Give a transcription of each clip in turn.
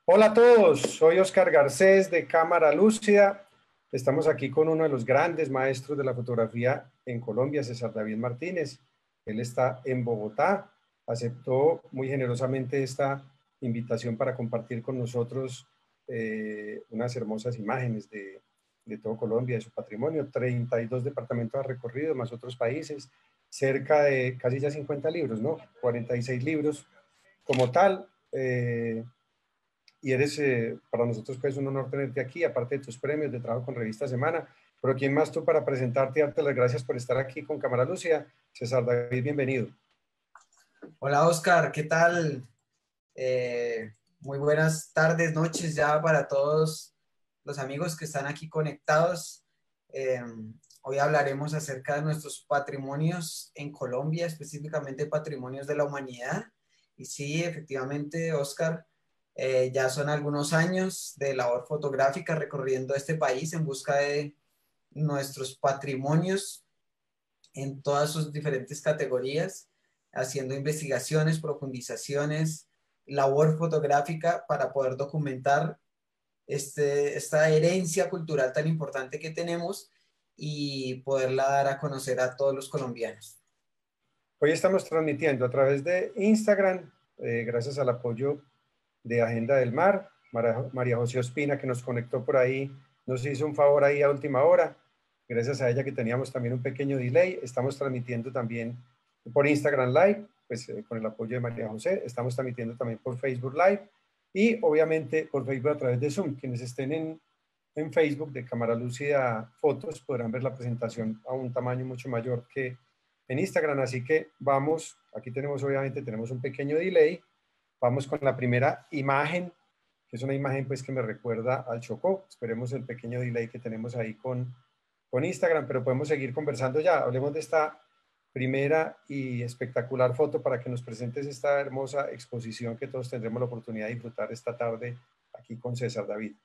Hola a todos, soy Oscar Garcés de Cámara Lúcida. Estamos aquí con uno de los grandes maestros de la fotografía en Colombia, César David Martínez. Él está en Bogotá, aceptó muy generosamente esta invitación para compartir con nosotros unas hermosas imágenes de todo Colombia, de su patrimonio. 32 departamentos ha recorrido, más otros países, cerca de casi ya 50 libros, ¿no? 46 libros como tal. Y eres, para nosotros pues un honor tenerte aquí, aparte de tus premios de trabajo con Revista Semana. Pero ¿quién más tú para presentarte y darte las gracias por estar aquí con Cámara Lúcida? César David, bienvenido. Hola Oscar, ¿qué tal? Muy buenas tardes, noches ya para todos los amigos que están aquí conectados. Eh, Hoy hablaremos acerca de nuestros patrimonios en Colombia, específicamente patrimonios de la humanidad. Y sí, efectivamente, Oscar, ya son algunos años de labor fotográfica recorriendo este país en busca de nuestros patrimonios en todas sus diferentes categorías, haciendo investigaciones, profundizaciones, labor fotográfica para poder documentar esta herencia cultural tan importante que tenemos y poderla dar a conocer a todos los colombianos. Hoy estamos transmitiendo a través de Instagram, gracias al apoyo de Agenda del Mar. María José Ospina, que nos conectó por ahí, nos hizo un favor ahí a última hora. Gracias a ella que teníamos también un pequeño delay. Estamos transmitiendo también por Instagram Live, pues con el apoyo de María José. Estamos transmitiendo también por Facebook Live y obviamente por Facebook a través de Zoom. Quienes estén en Facebook de Cámara Lúcida Fotos podrán ver la presentación a un tamaño mucho mayor que en Instagram. Así que vamos, aquí tenemos obviamente, tenemos un pequeño delay. Vamos con la primera imagen, que es una imagen pues que me recuerda al Chocó. Esperemos el pequeño delay que tenemos ahí con Instagram, pero podemos seguir conversando ya. Hablemos de esta primera y espectacular foto para que nos presentes esta hermosa exposición que todos tendremos la oportunidad de disfrutar esta tarde aquí con César David.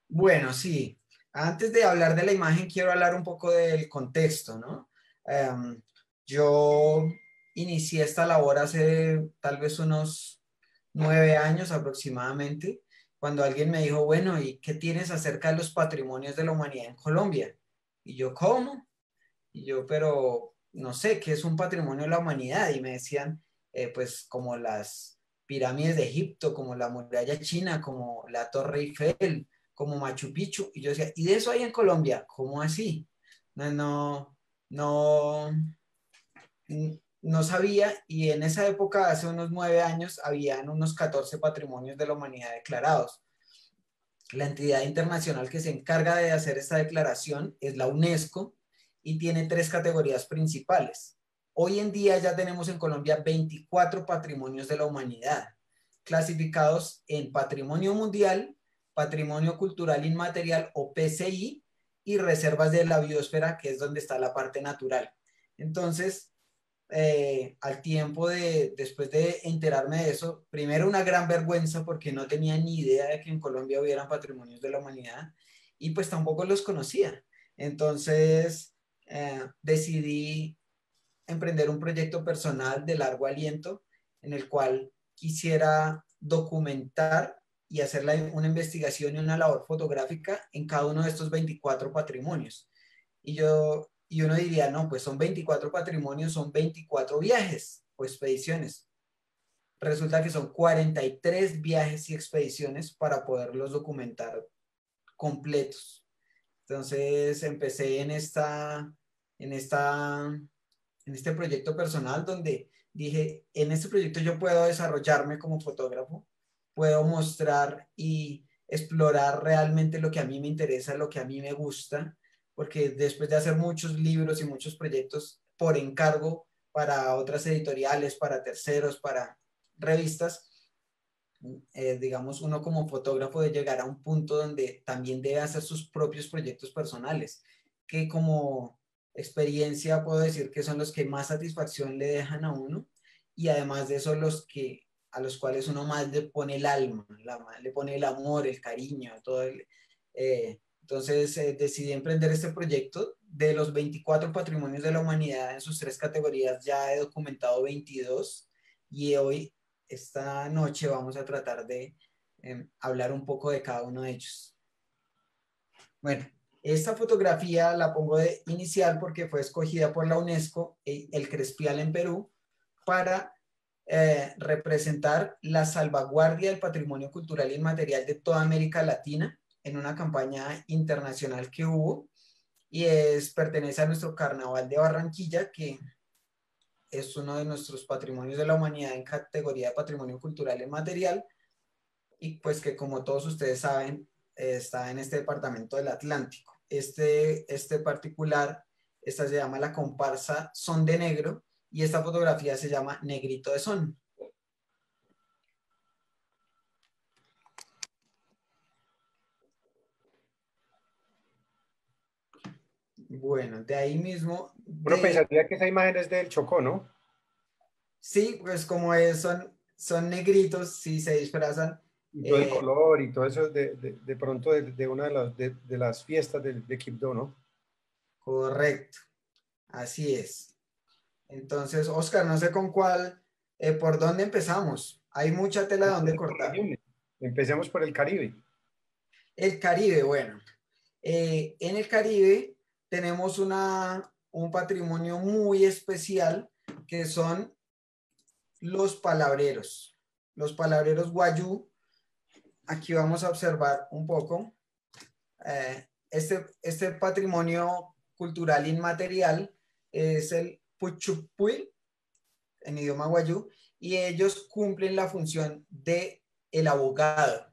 Bueno, sí. Antes de hablar de la imagen, quiero hablar un poco del contexto, ¿no? Yo inicié esta labor hace tal vez unos 9 años aproximadamente, cuando alguien me dijo, bueno, ¿y qué tienes acerca de los patrimonios de la humanidad en Colombia? Y yo, ¿cómo? Y yo, pero no sé, ¿qué es un patrimonio de la humanidad? Y me decían, pues como las pirámides de Egipto, como la muralla china, como la Torre Eiffel, como Machu Picchu. Y yo decía, ¿y de eso hay en Colombia? ¿Cómo así? No, no, no, no sabía. Y en esa época, hace unos 9 años, habían unos 14 patrimonios de la humanidad declarados. La entidad internacional que se encarga de hacer esta declaración es la UNESCO y tiene tres categorías principales. Hoy en día ya tenemos en Colombia 24 patrimonios de la humanidad, clasificados en patrimonio mundial, patrimonio cultural inmaterial o PCI y reservas de la biosfera, que es donde está la parte natural. Entonces, al tiempo después de enterarme de eso, primero una gran vergüenza porque no tenía ni idea de que en Colombia hubieran patrimonios de la humanidad y pues tampoco los conocía. Entonces decidí emprender un proyecto personal de largo aliento en el cual quisiera documentar y hacer una investigación y una labor fotográfica en cada uno de estos 24 patrimonios. Y uno diría, no, pues son 24 patrimonios, son 24 viajes o expediciones. Resulta que son 43 viajes y expediciones para poderlos documentar completos. Entonces empecé en esta, en este proyecto personal donde dije, en este proyecto yo puedo desarrollarme como fotógrafo, puedo mostrar y explorar realmente lo que a mí me interesa, lo que a mí me gusta, porque después de hacer muchos libros y muchos proyectos por encargo para otras editoriales, para terceros, para revistas, digamos, uno como fotógrafo de llegar a un punto donde también debe hacer sus propios proyectos personales, que como experiencia puedo decir que son los que más satisfacción le dejan a uno y además de eso los que a los cuales uno más le pone el alma, le pone el amor, el cariño, todo entonces decidí emprender este proyecto. De los 24 patrimonios de la humanidad en sus tres categorías ya he documentado 22 y hoy esta noche vamos a tratar de hablar un poco de cada uno de ellos. Bueno, esta fotografía la pongo de inicial porque fue escogida por la UNESCO, el Crespial en Perú, para representar la salvaguardia del patrimonio cultural inmaterial de toda América Latina en una campaña internacional que hubo y pertenece a nuestro Carnaval de Barranquilla, que es uno de nuestros patrimonios de la humanidad en categoría de patrimonio cultural inmaterial y pues que como todos ustedes saben está en este departamento del Atlántico. Este particular, esta se llama la comparsa Son de Negro y esta fotografía se llama Negrito de Son. Bueno, de ahí mismo, Uno pensaría que esa imagen es del Chocó, ¿no? sí, pues como son negritos, sí se disfrazan. Y todo el color y todo eso de pronto de una de las fiestas de Quibdó, ¿no? Correcto, así es. Entonces, Oscar, no sé con cuál, por dónde empezamos. Hay mucha tela de dónde Por cortar. regiones. Empecemos por el Caribe. El Caribe, bueno. En el Caribe tenemos un patrimonio muy especial que son los palabreros. Los palabreros guayú. Aquí vamos a observar un poco. Este patrimonio cultural inmaterial es el Puchupuy en idioma guayú y ellos cumplen la función de el abogado.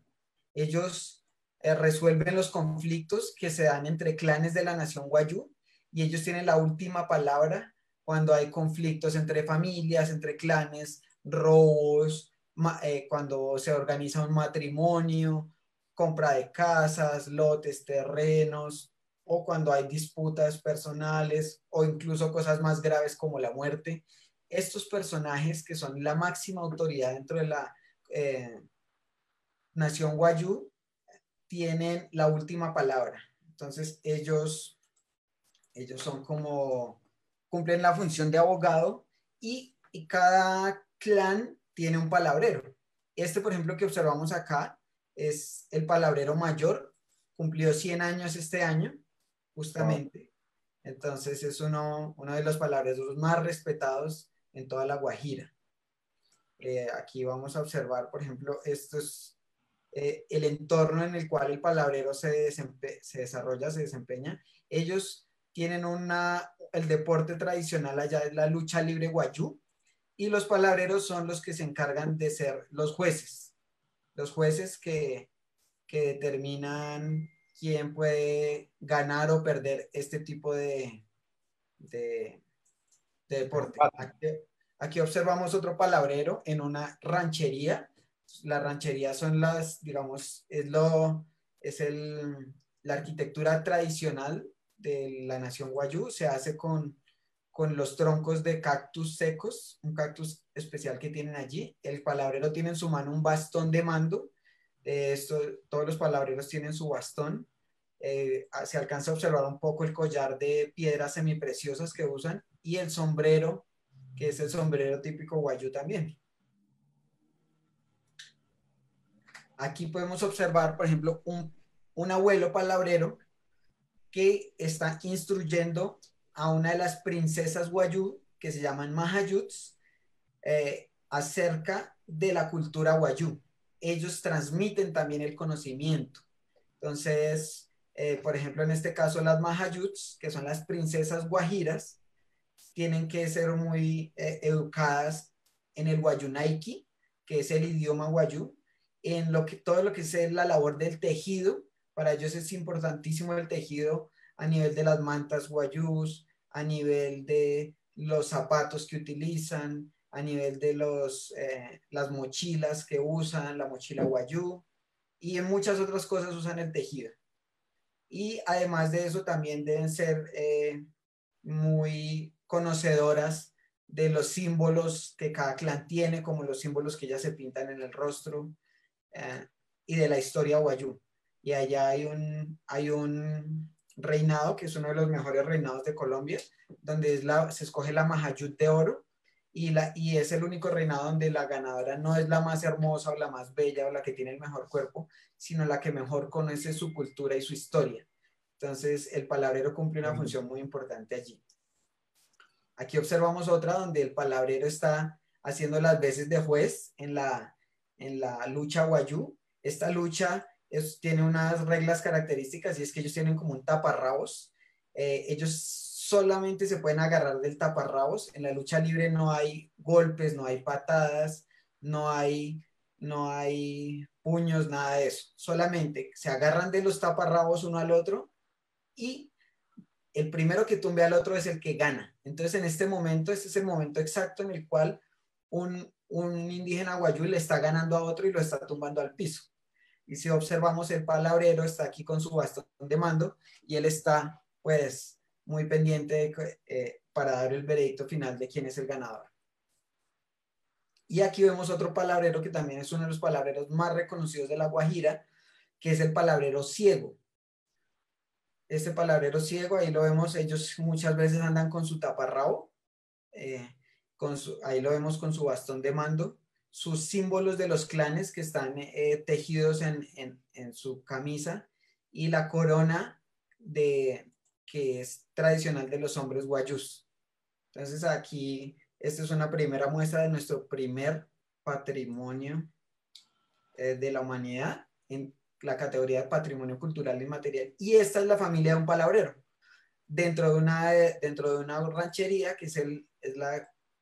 Ellos resuelven los conflictos que se dan entre clanes de la nación guayú y ellos tienen la última palabra cuando hay conflictos entre familias, entre clanes, robos, cuando se organiza un matrimonio, compra de casas, lotes, terrenos, o cuando hay disputas personales o incluso cosas más graves como la muerte. Estos personajes que son la máxima autoridad dentro de la nación guayú tienen la última palabra. Entonces ellos son como, cumplen la función de abogado y cada clan tiene un palabrero. Este, por ejemplo, que observamos acá es el palabrero mayor, cumplió 100 años este año, Wow. justamente. Entonces es uno de los palabreros más respetados en toda la Guajira. Aquí vamos a observar, por ejemplo, esto es el entorno en el cual el palabrero se desarrolla, se desempeña. Ellos tienen el deporte tradicional allá es la lucha libre guayú y los palabreros son los que se encargan de ser los jueces que determinan quién puede ganar o perder este tipo de, de deporte. Aquí observamos otro palabrero en una ranchería. Las rancherías son digamos, la arquitectura tradicional de la nación guayú. Se hace con los troncos de cactus secos, un cactus especial que tienen allí. El palabrero tiene en su mano un bastón de mando. Todos los palabreros tienen su bastón. Se alcanza a observar un poco el collar de piedras semipreciosas que usan y el sombrero, que es el sombrero típico guayú también. Aquí podemos observar, por ejemplo, un abuelo palabrero que está instruyendo a una de las princesas guayú, que se llaman Mahayuts, acerca de la cultura guayú. Ellos transmiten también el conocimiento. Entonces, por ejemplo, en este caso, las Mahayuts, que son las princesas guajiras, tienen que ser muy educadas en el guayunaiki, que es el idioma guayú, en todo lo que es la labor del tejido. Para ellos es importantísimo el tejido a nivel de las mantas guayús, a nivel de los zapatos que utilizan, a nivel de las mochilas que usan, la mochila guayú, y en muchas otras cosas usan el tejido. Y además de eso también deben ser muy conocedoras de los símbolos que cada clan tiene, como los símbolos que ya se pintan en el rostro, y de la historia guayú. Y allá hay un reinado que es uno de los mejores reinados de Colombia, donde se escoge la Mahayut de oro, y es el único reinado donde la ganadora no es la más hermosa o la más bella o la que tiene el mejor cuerpo, sino la que mejor conoce su cultura y su historia. Entonces, el palabrero cumple una función muy importante allí. Aquí observamos otra donde el palabrero está haciendo las veces de juez en la lucha guayú. Esta lucha tiene unas reglas características y es que ellos tienen como un taparrabos. Ellos solamente se pueden agarrar del taparrabos. En la lucha libre no hay golpes, no hay patadas, no hay, no hay puños, nada de eso. Solamente se agarran de los taparrabos uno al otro y el primero que tumbe al otro es el que gana. Entonces, en este momento, este es el momento exacto en el cual un indígena guayú le está ganando a otro y lo está tumbando al piso. Y si observamos, el palabrero está aquí con su bastón de mando y él está, pues, muy pendiente para dar el veredicto final de quién es el ganador. Y aquí vemos otro palabrero que también es uno de los palabreros más reconocidos de La Guajira, que es el palabrero ciego. Este palabrero ciego, ahí lo vemos, ellos muchas veces andan con su taparrabo, ahí lo vemos con su bastón de mando, sus símbolos de los clanes que están tejidos en su camisa y la corona que es tradicional de los hombres guayús. Entonces aquí, esta es una primera muestra de nuestro primer patrimonio de la humanidad en la categoría de patrimonio cultural inmaterial. Y esta es la familia de un palabrero dentro de una ranchería, que es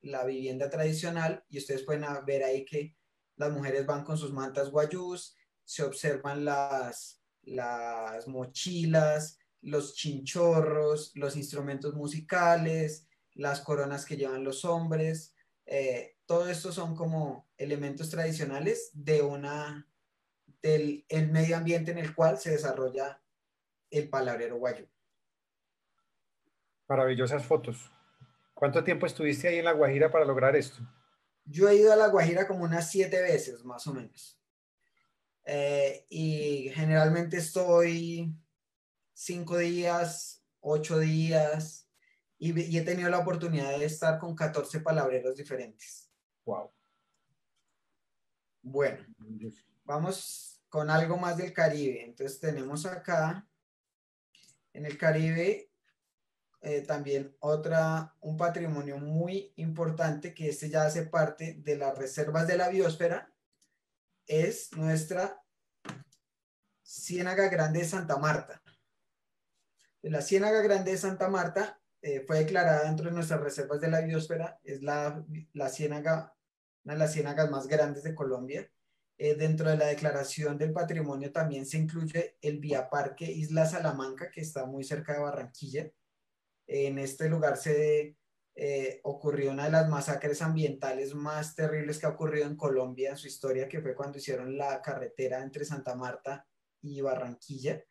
la vivienda tradicional, y ustedes pueden ver ahí que las mujeres van con sus mantas guayús, se observan las mochilas, los chinchorros, los instrumentos musicales, las coronas que llevan los hombres. Todo esto son como elementos tradicionales del el medio ambiente en el cual se desarrolla el palabrero guayú. Maravillosas fotos. ¿Cuánto tiempo estuviste ahí en La Guajira para lograr esto? Yo he ido a La Guajira como unas 7 veces, más o menos. Y generalmente estoy 5 días, 8 días, y he tenido la oportunidad de estar con 14 palabreros diferentes. Wow. Bueno, vamos con algo más del Caribe. Entonces tenemos acá, en el Caribe, también un patrimonio muy importante, que este ya hace parte de las reservas de la biosfera, es nuestra Ciénaga Grande de Santa Marta. La Ciénaga Grande de Santa Marta fue declarada dentro de nuestras reservas de la biosfera, es la ciénaga, una de las ciénagas más grandes de Colombia. Dentro de la declaración del patrimonio también se incluye el Vía Parque Isla Salamanca, que está muy cerca de Barranquilla. En este lugar ocurrió una de las masacres ambientales más terribles que ha ocurrido en Colombia en su historia, que fue cuando hicieron la carretera entre Santa Marta y Barranquilla.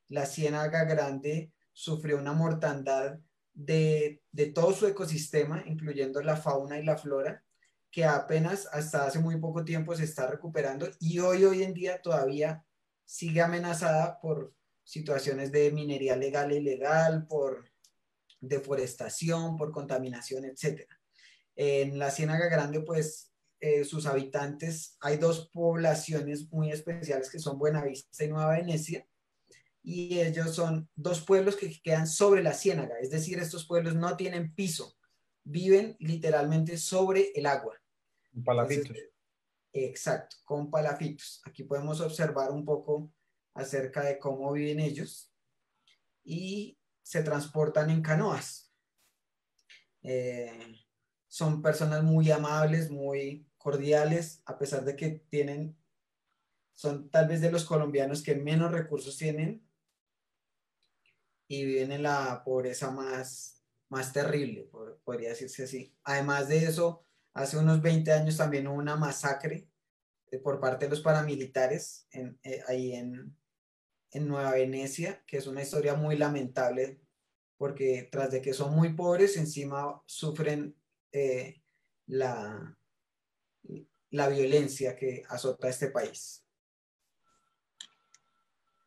La Ciénaga Grande sufrió una mortandad de todo su ecosistema, incluyendo la fauna y la flora, que apenas hasta hace muy poco tiempo se está recuperando, y hoy en día todavía sigue amenazada por situaciones de minería legal e ilegal, por deforestación, por contaminación, etcétera. En la Ciénaga Grande, pues, sus habitantes, hay dos poblaciones muy especiales que son Buenavista y Nueva Venecia, y ellos son dos pueblos que quedan sobre la ciénaga, es decir, estos pueblos no tienen piso, viven literalmente sobre el agua. Entonces, Palafitos. exacto, con palafitos. Aquí podemos observar un poco acerca de cómo viven ellos, y se transportan en canoas. Eh, Son personas muy amables, muy cordiales, a pesar de que son tal vez de los colombianos que menos recursos tienen y viven en la pobreza más terrible, podría decirse así. Además de eso, hace unos 20 años también hubo una masacre por parte de los paramilitares ahí en Nueva Venecia, que es una historia muy lamentable, porque tras de que son muy pobres, encima sufren eh, la, la violencia que azota este país.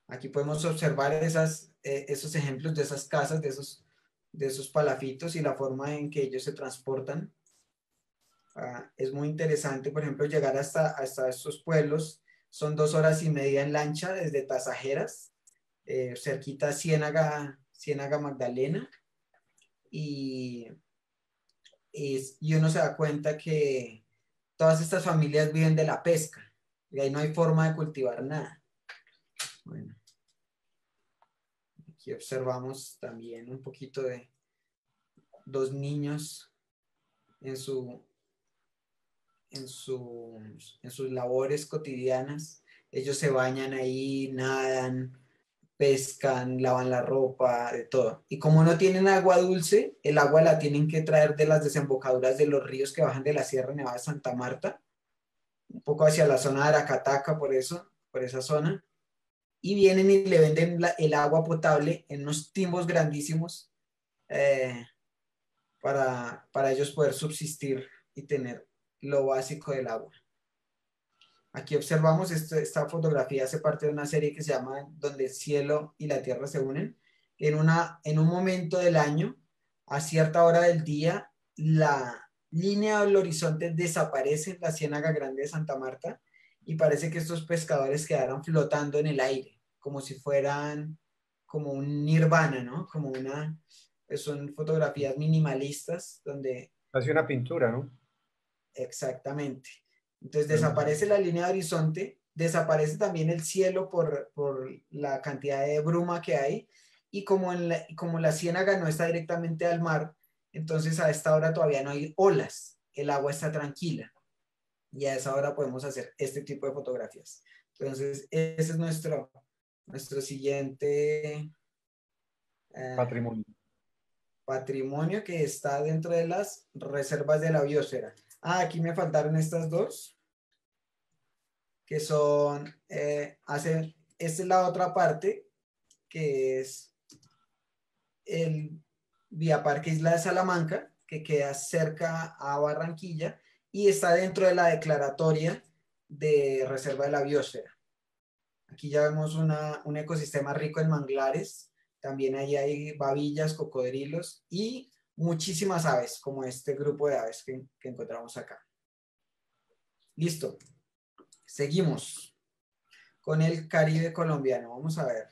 Aquí podemos observar esos ejemplos de esas casas, de esos palafitos y la forma en que ellos se transportan. Es muy interesante, por ejemplo, llegar hasta estos pueblos. Son 2 horas y media en lancha desde Tasajeras, cerquita a Ciénaga Magdalena, y, y uno se da cuenta que todas estas familias viven de la pesca, y ahí no hay forma de cultivar nada. Bueno, aquí observamos también un poquito de dos niños en, su, en sus labores cotidianas. Ellos se bañan ahí, nadan, pescan, lavan la ropa, de todo. Y como no tienen agua dulce, el agua la tienen que traer de las desembocaduras de los ríos que bajan de la Sierra Nevada de Santa Marta, un poco hacia la zona de Aracataca, por esa zona, y vienen y le venden el agua potable en unos timbos grandísimos, eh, para ellos poder subsistir y tener lo básico del agua. Aquí observamos, esta fotografía hace parte de una serie que se llama Donde el cielo y la tierra se unen. En un momento del año, a cierta hora del día, la línea del horizonte desaparece en la Ciénaga Grande de Santa Marta y parece que estos pescadores quedaron flotando en el aire, como si fueran como un nirvana, ¿no? Son fotografías minimalistas donde Hace una pintura, ¿no? exactamente. Entonces Hermoso. desaparece la línea de horizonte, desaparece también el cielo por la cantidad de bruma que hay, y como la ciénaga no está directamente al mar, entonces a esta hora todavía no hay olas, el agua está tranquila, y a esa hora podemos hacer este tipo de fotografías. Entonces, ese es nuestro siguiente eh, Patrimonio. patrimonio, que está dentro de las reservas de la biosfera. Aquí me faltaron estas dos, que son, esta es la otra parte, que es el Vía Parque Isla de Salamanca, que queda cerca a Barranquilla y está dentro de la declaratoria de Reserva de la Biosfera. Aquí ya vemos un ecosistema rico en manglares, también ahí hay babillas, cocodrilos y muchísimas aves, como este grupo de aves que encontramos acá. Listo, seguimos con el Caribe colombiano. Vamos a ver.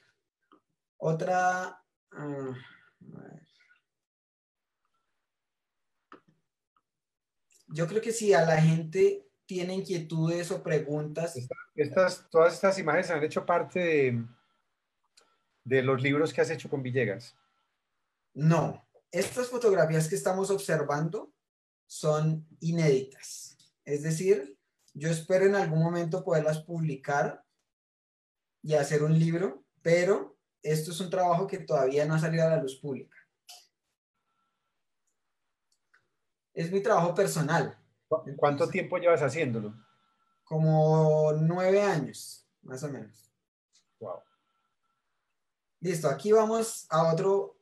Otra, yo creo que si a la gente tiene inquietudes o preguntas, Todas estas imágenes han hecho parte de los libros que has hecho con Villegas. no. Estas fotografías que estamos observando son inéditas. Es decir, yo espero en algún momento poderlas publicar y hacer un libro, pero esto es un trabajo que todavía no ha salido a la luz pública. Es mi trabajo personal. ¿Cuánto Entonces, tiempo llevas haciéndolo? como 9 años, más o menos. Wow. Listo, aquí vamos a otro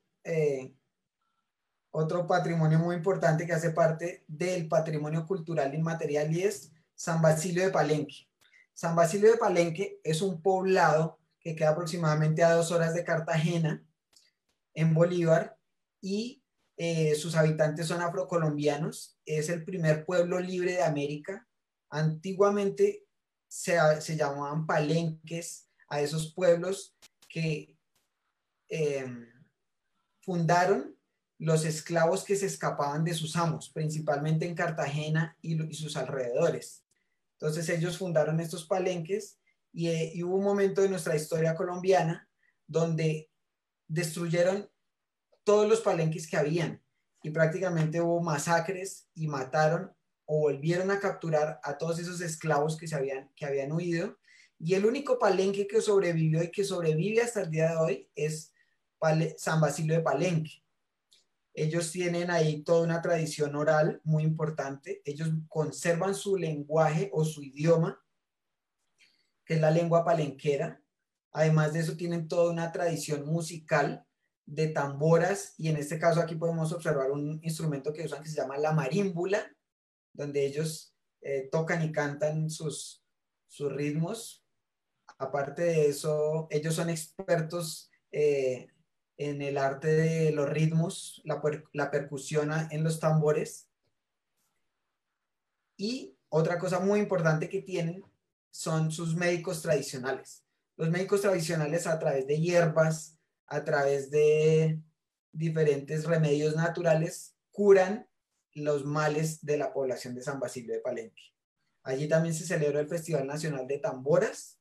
patrimonio muy importante que hace parte del patrimonio cultural inmaterial, y es San Basilio de Palenque. San Basilio de Palenque es un poblado que queda aproximadamente a 2 horas de Cartagena, en Bolívar, y sus habitantes son afrocolombianos. Es el primer pueblo libre de América. Antiguamente se llamaban palenques a esos pueblos que eh, fundaron los esclavos que se escapaban de sus amos, principalmente en Cartagena y sus alrededores. Entonces ellos fundaron estos palenques, y hubo un momento de nuestra historia colombiana donde destruyeron todos los palenques que habían, y prácticamente hubo masacres y mataron o volvieron a capturar a todos esos esclavos que habían huido, y el único palenque que sobrevivió y que sobrevive hasta el día de hoy es San Basilio de Palenque. Ellos tienen ahí toda una tradición oral muy importante. Ellos conservan su lenguaje o su idioma, que es la lengua palenquera. Además de eso, tienen toda una tradición musical de tamboras, y en este caso aquí podemos observar un instrumento que usan que se llama la marímbula, donde ellos tocan y cantan sus ritmos. Aparte de eso, ellos son expertos en el arte de los ritmos, la percusión en los tambores. Y otra cosa muy importante que tienen son sus médicos tradicionales. Los médicos tradicionales a través de hierbas, a través de diferentes remedios naturales, curan los males de la población de San Basilio de Palenque. Allí también se celebra el Festival Nacional de Tamboras,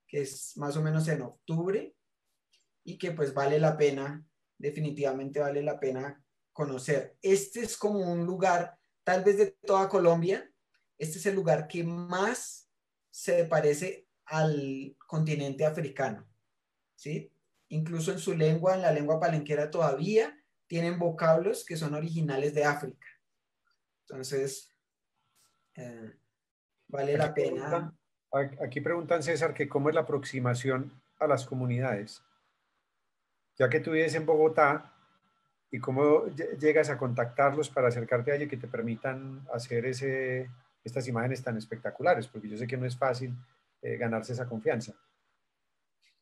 que es más o menos en octubre, y que pues vale la pena, definitivamente vale la pena conocer. Este es como un lugar, tal vez de toda Colombia, este es el lugar que más se parece al continente africano, ¿sí? Incluso en su lengua, en la lengua palenquera todavía, tienen vocablos que son originales de África. Entonces, eh, vale Aquí la pena. preguntan, aquí preguntan, César, que cómo es la aproximación a las comunidades, ya que tú vives en Bogotá y cómo llegas a contactarlos para acercarte a ellos y que te permitan hacer estas imágenes tan espectaculares, porque yo sé que no es fácil ganarse esa confianza.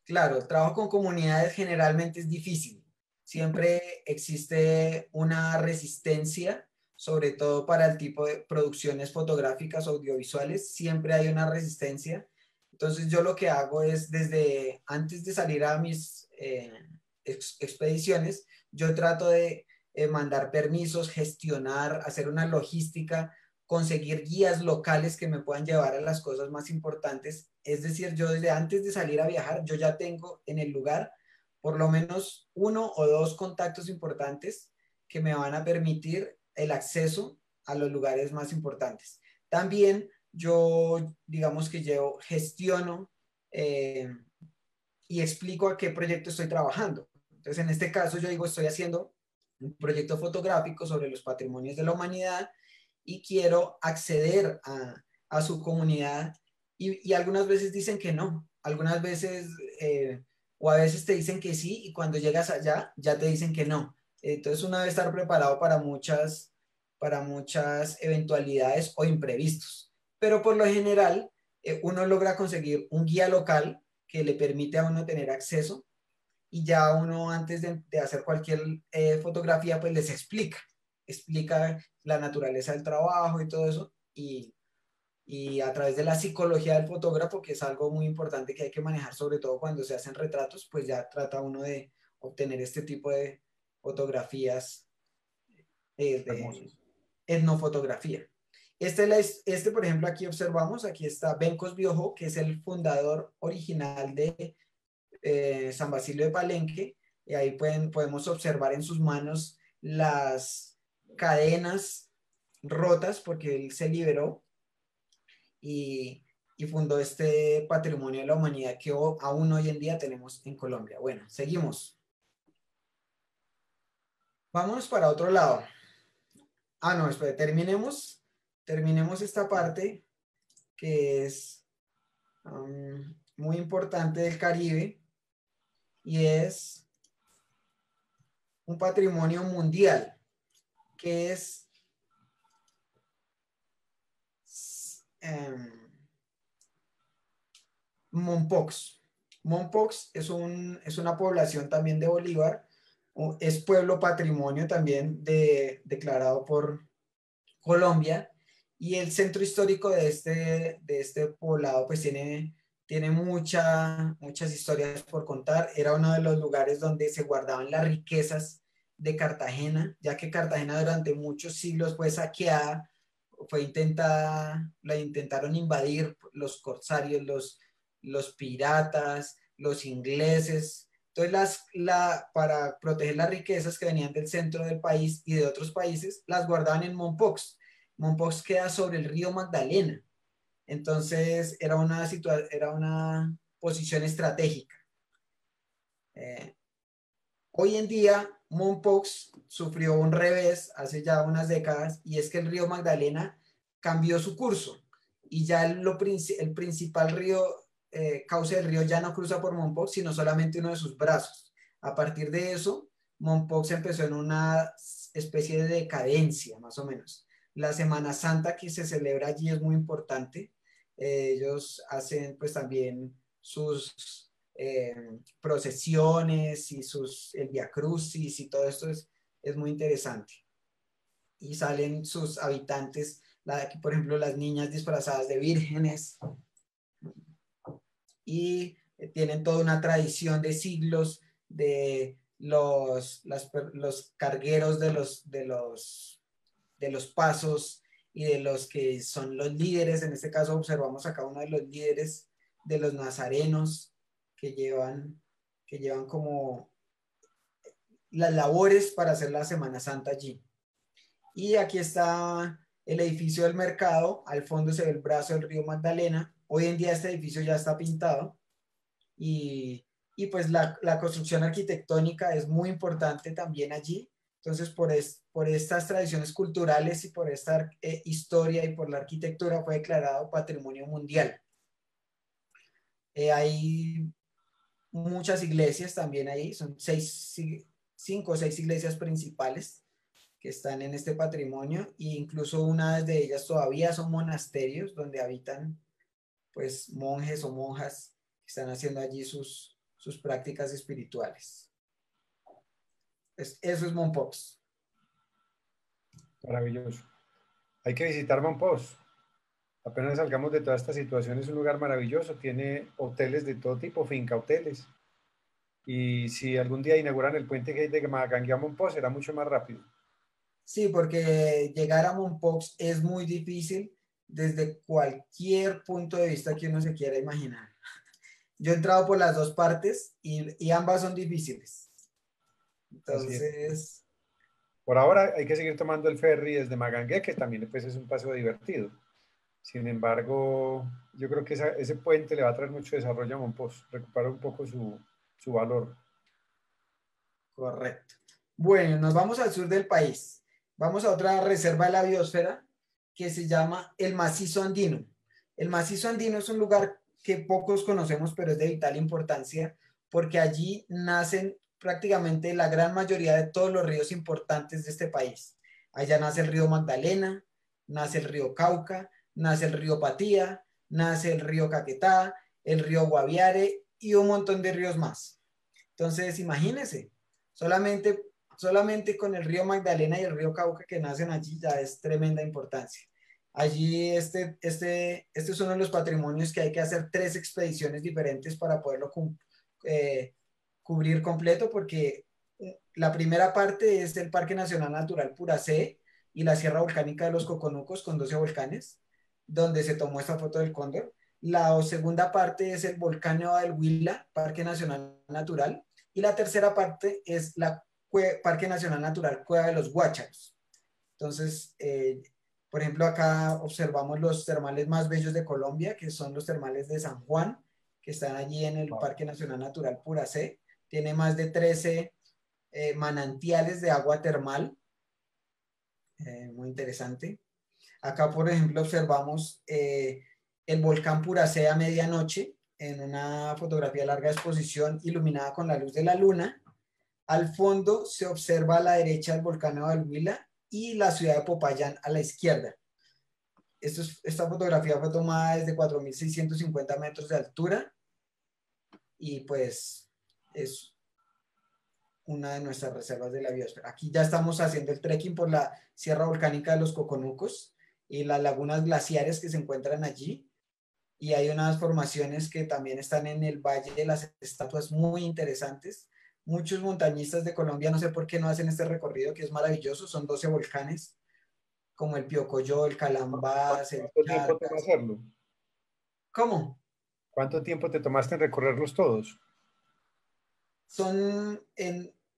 Claro, el trabajo con comunidades generalmente es difícil. Siempre existe una resistencia, sobre todo para el tipo de producciones fotográficas, audiovisuales, siempre hay una resistencia. Entonces yo lo que hago es desde antes de salir a mis expediciones, yo trato de mandar permisos, gestionar, hacer una logística, conseguir guías locales que me puedan llevar a las cosas más importantes. Es decir, yo desde antes de salir a viajar, yo ya tengo en el lugar por lo menos uno o dos contactos importantes que me van a permitir el acceso a los lugares más importantes. También yo, digamos que yo gestiono y explico a qué proyecto estoy trabajando. Entonces, en este caso, yo digo, estoy haciendo un proyecto fotográfico sobre los patrimonios de la humanidad y quiero acceder a su comunidad y algunas veces dicen que no, algunas veces o a veces te dicen que sí y cuando llegas allá ya te dicen que no. Entonces uno debe estar preparado para muchas eventualidades o imprevistos. Pero por lo general uno logra conseguir un guía local que le permite a uno tener acceso y ya uno antes de hacer cualquier fotografía pues les explica la naturaleza del trabajo y todo eso y a través de la psicología del fotógrafo, que es algo muy importante que hay que manejar sobre todo cuando se hacen retratos, pues ya trata uno de obtener este tipo de fotografías de Hermosos. etnofotografía. Por ejemplo, aquí observamos, aquí está Bencos Biojo, que es el fundador original de San Basilio de Palenque, y ahí podemos observar en sus manos las cadenas rotas porque él se liberó y, y fundó este patrimonio de la humanidad que aún hoy en día tenemos en Colombia. Bueno, seguimos. Vámonos para otro lado. Ah, no, espera, terminemos esta parte que es muy importante del Caribe y es un patrimonio mundial que es eh, Mompox. Mompox es una población también de Bolívar, es pueblo patrimonio también declarado por Colombia y el centro histórico de este poblado pues tiene muchas historias por contar. Era uno de los lugares donde se guardaban las riquezas de Cartagena, ya que Cartagena durante muchos siglos fue saqueada, la intentaron invadir los corsarios, los piratas, los ingleses. Entonces, para proteger las riquezas que venían del centro del país y de otros países, las guardaban en Mompox. Mompox queda sobre el río Magdalena. Entonces, era una posición estratégica. Eh, Hoy en día, Mompox sufrió un revés hace ya unas décadas y es que el río Magdalena cambió su curso y ya el principal río, cauce del río ya no cruza por Mompox, sino solamente uno de sus brazos. A partir de eso, Mompox empezó en una especie de decadencia, más o menos. La Semana Santa que se celebra allí es muy importante. Ellos hacen pues también sus procesiones y el Via Crucis y todo esto es muy interesante. Y salen sus habitantes aquí, por ejemplo, las niñas disfrazadas de vírgenes, y tienen toda una tradición de siglos de los cargueros de los pasos y de los que son los líderes. En este caso observamos acá uno de los líderes de los nazarenos que llevan como las labores para hacer la Semana Santa allí. Y aquí está el edificio del mercado, al fondo se ve el brazo del río Magdalena. Hoy en día este edificio ya está pintado y pues la construcción arquitectónica es muy importante también allí. Entonces, por estas tradiciones culturales y por esta historia y por la arquitectura fue declarado Patrimonio Mundial. Hay muchas iglesias también ahí, son 5 o 6 iglesias principales que están en este patrimonio, e incluso una de ellas todavía son monasterios donde habitan pues monjes o monjas que están haciendo allí sus prácticas espirituales. Eso es Mompox. Maravilloso. Hay que visitar Mompox. Apenas salgamos de toda esta situación, es un lugar maravilloso, tiene hoteles de todo tipo, finca hoteles. Y si algún día inauguran el puente que hay de Magallanes a Mompox, será mucho más rápido. Sí, porque llegar a Mompox es muy difícil desde cualquier punto de vista que uno se quiera imaginar. Yo he entrado por las dos partes y ambas son difíciles. Así es. Entonces, Por ahora hay que seguir tomando el ferry desde Magangué, que también pues, es un paso divertido. Sin embargo, yo creo que ese puente le va a traer mucho desarrollo a Mompox, recuperar un poco su valor. correcto. Bueno, nos vamos al sur del país. Vamos a otra reserva de la biosfera que se llama el Macizo Andino. El Macizo Andino es un lugar que pocos conocemos, pero es de vital importancia porque allí nacen prácticamente la gran mayoría de todos los ríos importantes de este país. Allá nace el río Magdalena, nace el río Cauca, nace el río Patía, nace el río Caquetá, el río Guaviare y un montón de ríos más. Entonces, imagínense, solamente con el río Magdalena y el río Cauca que nacen allí ya es tremenda importancia. Allí este es uno de los patrimonios que hay que hacer 3 expediciones diferentes para poderlo eh, cubrir completo, porque la primera parte es el Parque Nacional Natural Puracé y la Sierra Volcánica de los Coconucos con 12 volcanes, donde se tomó esta foto del cóndor. La segunda parte es el volcán Nevado del Huila, Parque Nacional Natural, y la tercera parte es la Parque Nacional Natural Cueva de los Guácharos. Entonces, por ejemplo, acá observamos los termales más bellos de Colombia, que son los termales de San Juan, que están allí en el Parque Nacional Natural Puracé. Tiene más de 13 manantiales de agua termal, muy interesante. Acá, por ejemplo, observamos el volcán Puracé a medianoche en una fotografía de larga exposición iluminada con la luz de la luna. Al fondo se observa a la derecha el volcán del Huila y la ciudad de Popayán a la izquierda. Esta fotografía fue tomada desde 4.650 metros de altura y pues es una de nuestras reservas de la biosfera. Aquí ya estamos haciendo el trekking por la Sierra Volcánica de los Coconucos y las lagunas glaciares que se encuentran allí. Y hay unas formaciones que también están en el Valle de las Estatuas muy interesantes. Muchos montañistas de Colombia, no sé por qué no hacen este recorrido, que es maravilloso. Son 12 volcanes, como el Piocoyó, el Calambás, el ¿Cuánto tiempo toma Charcas. hacerlo? ¿Cómo? ¿Cuánto tiempo te tomaste en recorrerlos todos? Son,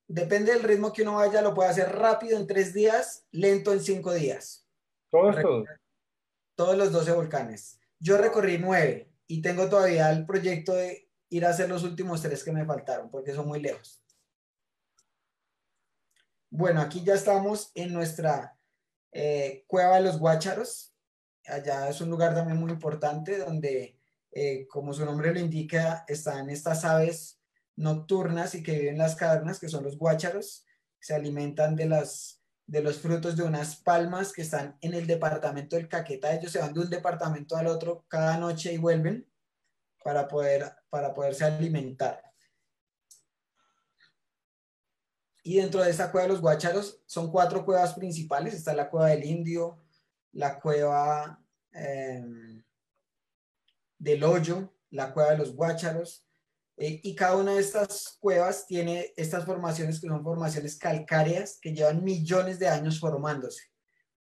depende del ritmo que uno vaya, lo puede hacer rápido en 3 días, lento en 5 días. Todos, todos. Todos los 12 volcanes. Yo Wow. recorrí 9 y tengo todavía el proyecto de ir a hacer los últimos 3 que me faltaron porque son muy lejos. Bueno, aquí ya estamos en nuestra Cueva de los Guácharos. Allá es un lugar también muy importante donde, como su nombre lo indica, están estas aves nocturnas y que viven en las cavernas, que son los guácharos. Se alimentan de los frutos de unas palmas que están en el departamento del Caquetá. Ellos se van de un departamento al otro cada noche y vuelven para poderse alimentar. Y dentro de esta cueva de los Guácharos son 4 cuevas principales. Está la cueva del Indio, la cueva del Hoyo, la cueva de los Guácharos, y cada una de estas cuevas tiene estas formaciones que son formaciones calcáreas que llevan millones de años formándose.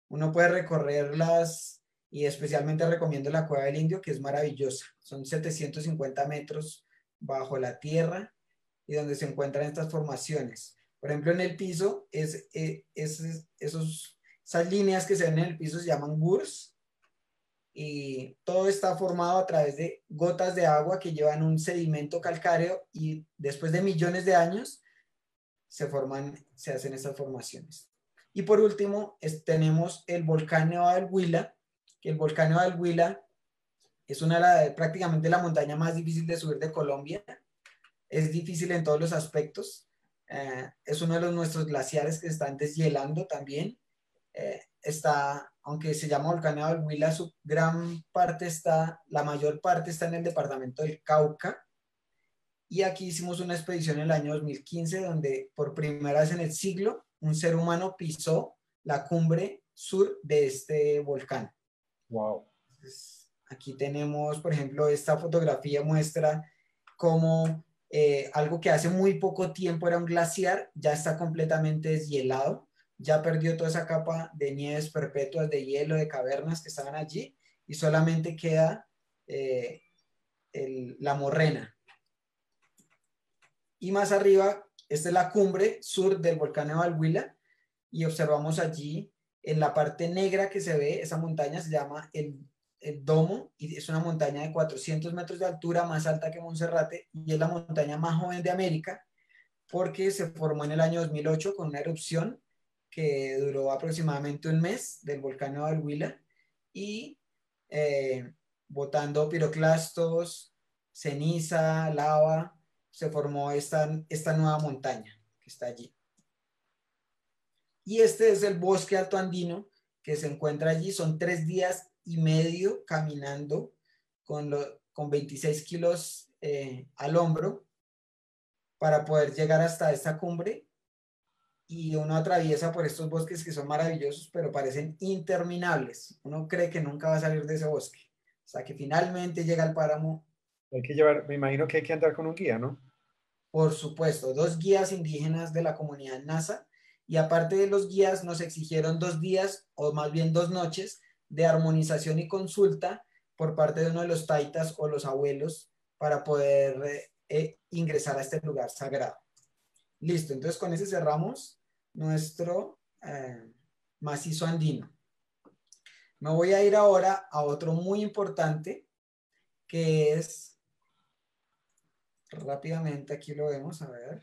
Uno puede recorrerlas y especialmente recomiendo la Cueva del Indio, que es maravillosa. Son 750 metros bajo la tierra y donde se encuentran estas formaciones. Por ejemplo, en el piso, esas líneas que se ven en el piso se llaman gurs y todo está formado a través de gotas de agua que llevan un sedimento calcáreo y después de millones de años se hacen estas formaciones. Y por último, tenemos el volcán Nevado del Huila, que el volcán Nevado del Huila es prácticamente la montaña más difícil de subir de Colombia. Es difícil en todos los aspectos. Es uno de nuestros glaciares que están deshielando también. Aunque se llama volcán Nevado del Huila, la mayor parte está en el departamento del Cauca. Y aquí hicimos una expedición en el año 2015 donde por primera vez en el siglo un ser humano pisó la cumbre sur de este volcán. Wow. Entonces, aquí tenemos, por ejemplo, esta fotografía muestra cómo algo que hace muy poco tiempo era un glaciar ya está completamente deshielado, ya perdió toda esa capa de nieves perpetuas de hielo, de cavernas que estaban allí y solamente queda la morrena. Y más arriba, esta es la cumbre sur del volcán Nevado del Huila y observamos allí en la parte negra que se ve, esa montaña se llama el Domo y es una montaña de 400 metros de altura, más alta que Monserrate y es la montaña más joven de América porque se formó en el año 2008 con una erupción que duró aproximadamente un mes del volcán Nevado del Huila y botando piroclastos, ceniza, lava, se formó esta nueva montaña que está allí. Y este es el bosque alto andino que se encuentra allí. Son 3 días y medio caminando con 26 kilos al hombro para poder llegar hasta esta cumbre. Y uno atraviesa por estos bosques que son maravillosos, pero parecen interminables. Uno cree que nunca va a salir de ese bosque. Hasta que finalmente llega al páramo. Hay que llevar, me imagino que hay que andar con un guía, ¿no? Por supuesto, 2 guías indígenas de la comunidad NASA y aparte de los guías nos exigieron 2 días o más bien 2 noches de armonización y consulta por parte de uno de los taitas o los abuelos para poder ingresar a este lugar sagrado. Listo, entonces con ese cerramos nuestro macizo andino. Me voy a ir ahora a otro muy importante que es, rápidamente aquí lo vemos, a ver.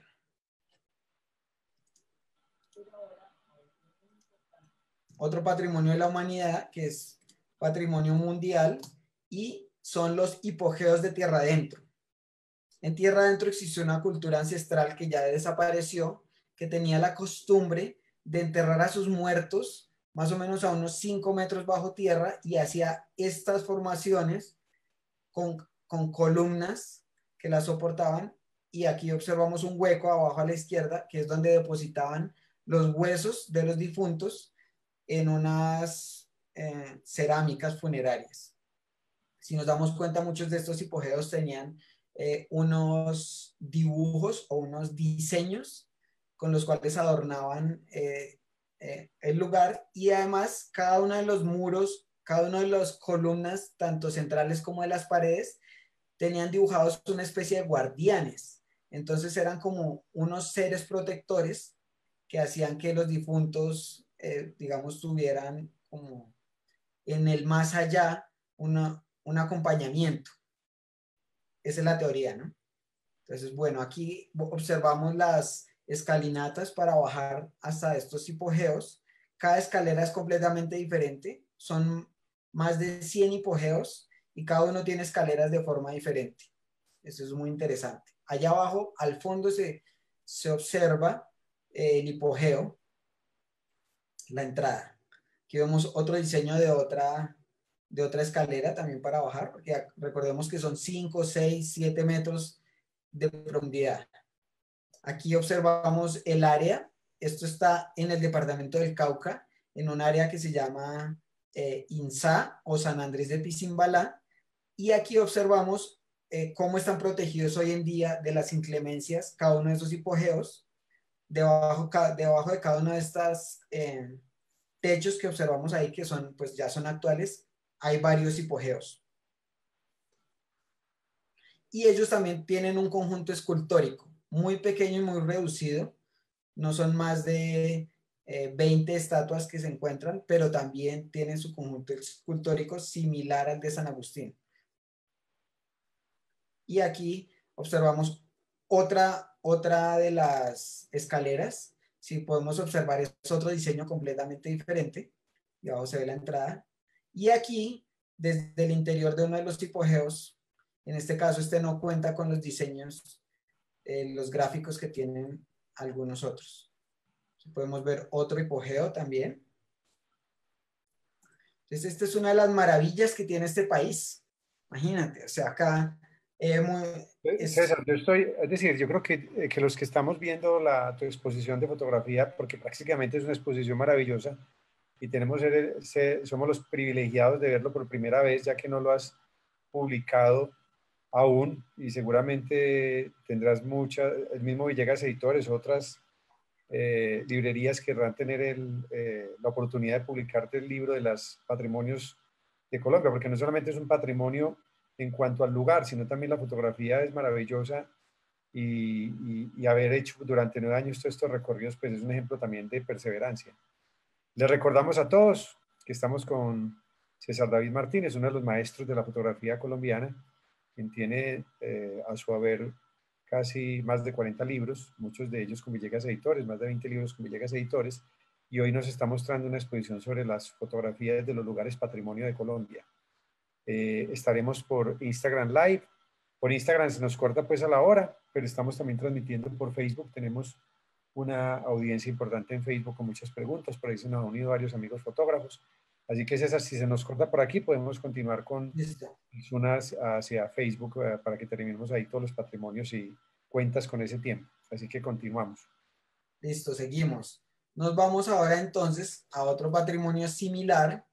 Otro patrimonio de la humanidad que es patrimonio mundial y son los hipogeos de tierra adentro. En tierra adentro existió una cultura ancestral que ya desapareció, que tenía la costumbre de enterrar a sus muertos más o menos a unos 5 metros bajo tierra y hacía estas formaciones con columnas que las soportaban y aquí observamos un hueco abajo a la izquierda que es donde depositaban los huesos de los difuntos en unas cerámicas funerarias. Si nos damos cuenta, muchos de estos hipogeos tenían unos dibujos o unos diseños con los cuales adornaban el lugar y además cada uno de los muros, cada una de las columnas, tanto centrales como de las paredes, tenían dibujados una especie de guardianes. Entonces eran como unos seres protectores que hacían que los difuntos, digamos, tuvieran como en el más allá un acompañamiento. Esa es la teoría, ¿no? Entonces, bueno, aquí observamos las escalinatas para bajar hasta estos hipogeos. Cada escalera es completamente diferente. Son más de 100 hipogeos y cada uno tiene escaleras de forma diferente. Eso es muy interesante. Allá abajo, al fondo, se observa el hipogeo, la entrada. Aquí vemos otro diseño de otra escalera también para bajar, porque recordemos que son 5, 6, 7 metros de profundidad. Aquí observamos el área. Esto está en el departamento del Cauca, en un área que se llama Insá o San Andrés de Pisimbalá, y aquí observamos cómo están protegidos hoy en día de las inclemencias cada uno de esos hipogeos. Debajo de cada uno de estas techos que observamos ahí, que son, pues ya son actuales, hay varios hipogeos. Y ellos también tienen un conjunto escultórico muy pequeño y muy reducido. No son más de 20 estatuas que se encuentran, pero también tienen su conjunto escultórico similar al de San Agustín. Y aquí observamos otra de las escaleras. Si podemos observar, es otro diseño completamente diferente. Y abajo se ve la entrada. Y aquí, desde el interior de uno de los hipogeos, en este caso este no cuenta con los diseños, los gráficos que tienen algunos otros. Podemos ver otro hipogeo también. Entonces, esta es una de las maravillas que tiene este país. Imagínate, o sea, acá César, yo estoy, es decir, yo creo que los que estamos viendo tu exposición de fotografía, porque prácticamente es una exposición maravillosa y somos los privilegiados de verlo por primera vez, ya que no lo has publicado aún y seguramente tendrás el mismo Villegas Editores, otras librerías querrán tener la oportunidad de publicarte el libro de los patrimonios de Colombia, porque no solamente es un patrimonio en cuanto al lugar, sino también la fotografía es maravillosa y haber hecho durante 9 años todos estos recorridos, pues es un ejemplo también de perseverancia. Les recordamos a todos que estamos con César David Martínez, uno de los maestros de la fotografía colombiana, quien tiene a su haber casi más de 40 libros, muchos de ellos con Villegas Editores, más de 20 libros con Villegas Editores, y hoy nos está mostrando una exposición sobre las fotografías de los lugares patrimonio de Colombia. Estaremos por Instagram Live. Por Instagram se nos corta pues a la hora, pero estamos también transmitiendo por Facebook. Tenemos una audiencia importante en Facebook con muchas preguntas. Por ahí se nos han unido varios amigos fotógrafos. Así que César, si se nos corta por aquí, podemos continuar con unas hacia Facebook para que terminemos ahí todos los patrimonios y cuentas con ese tiempo. Así que continuamos. Listo, seguimos. Nos vamos ahora entonces a otro patrimonio similar,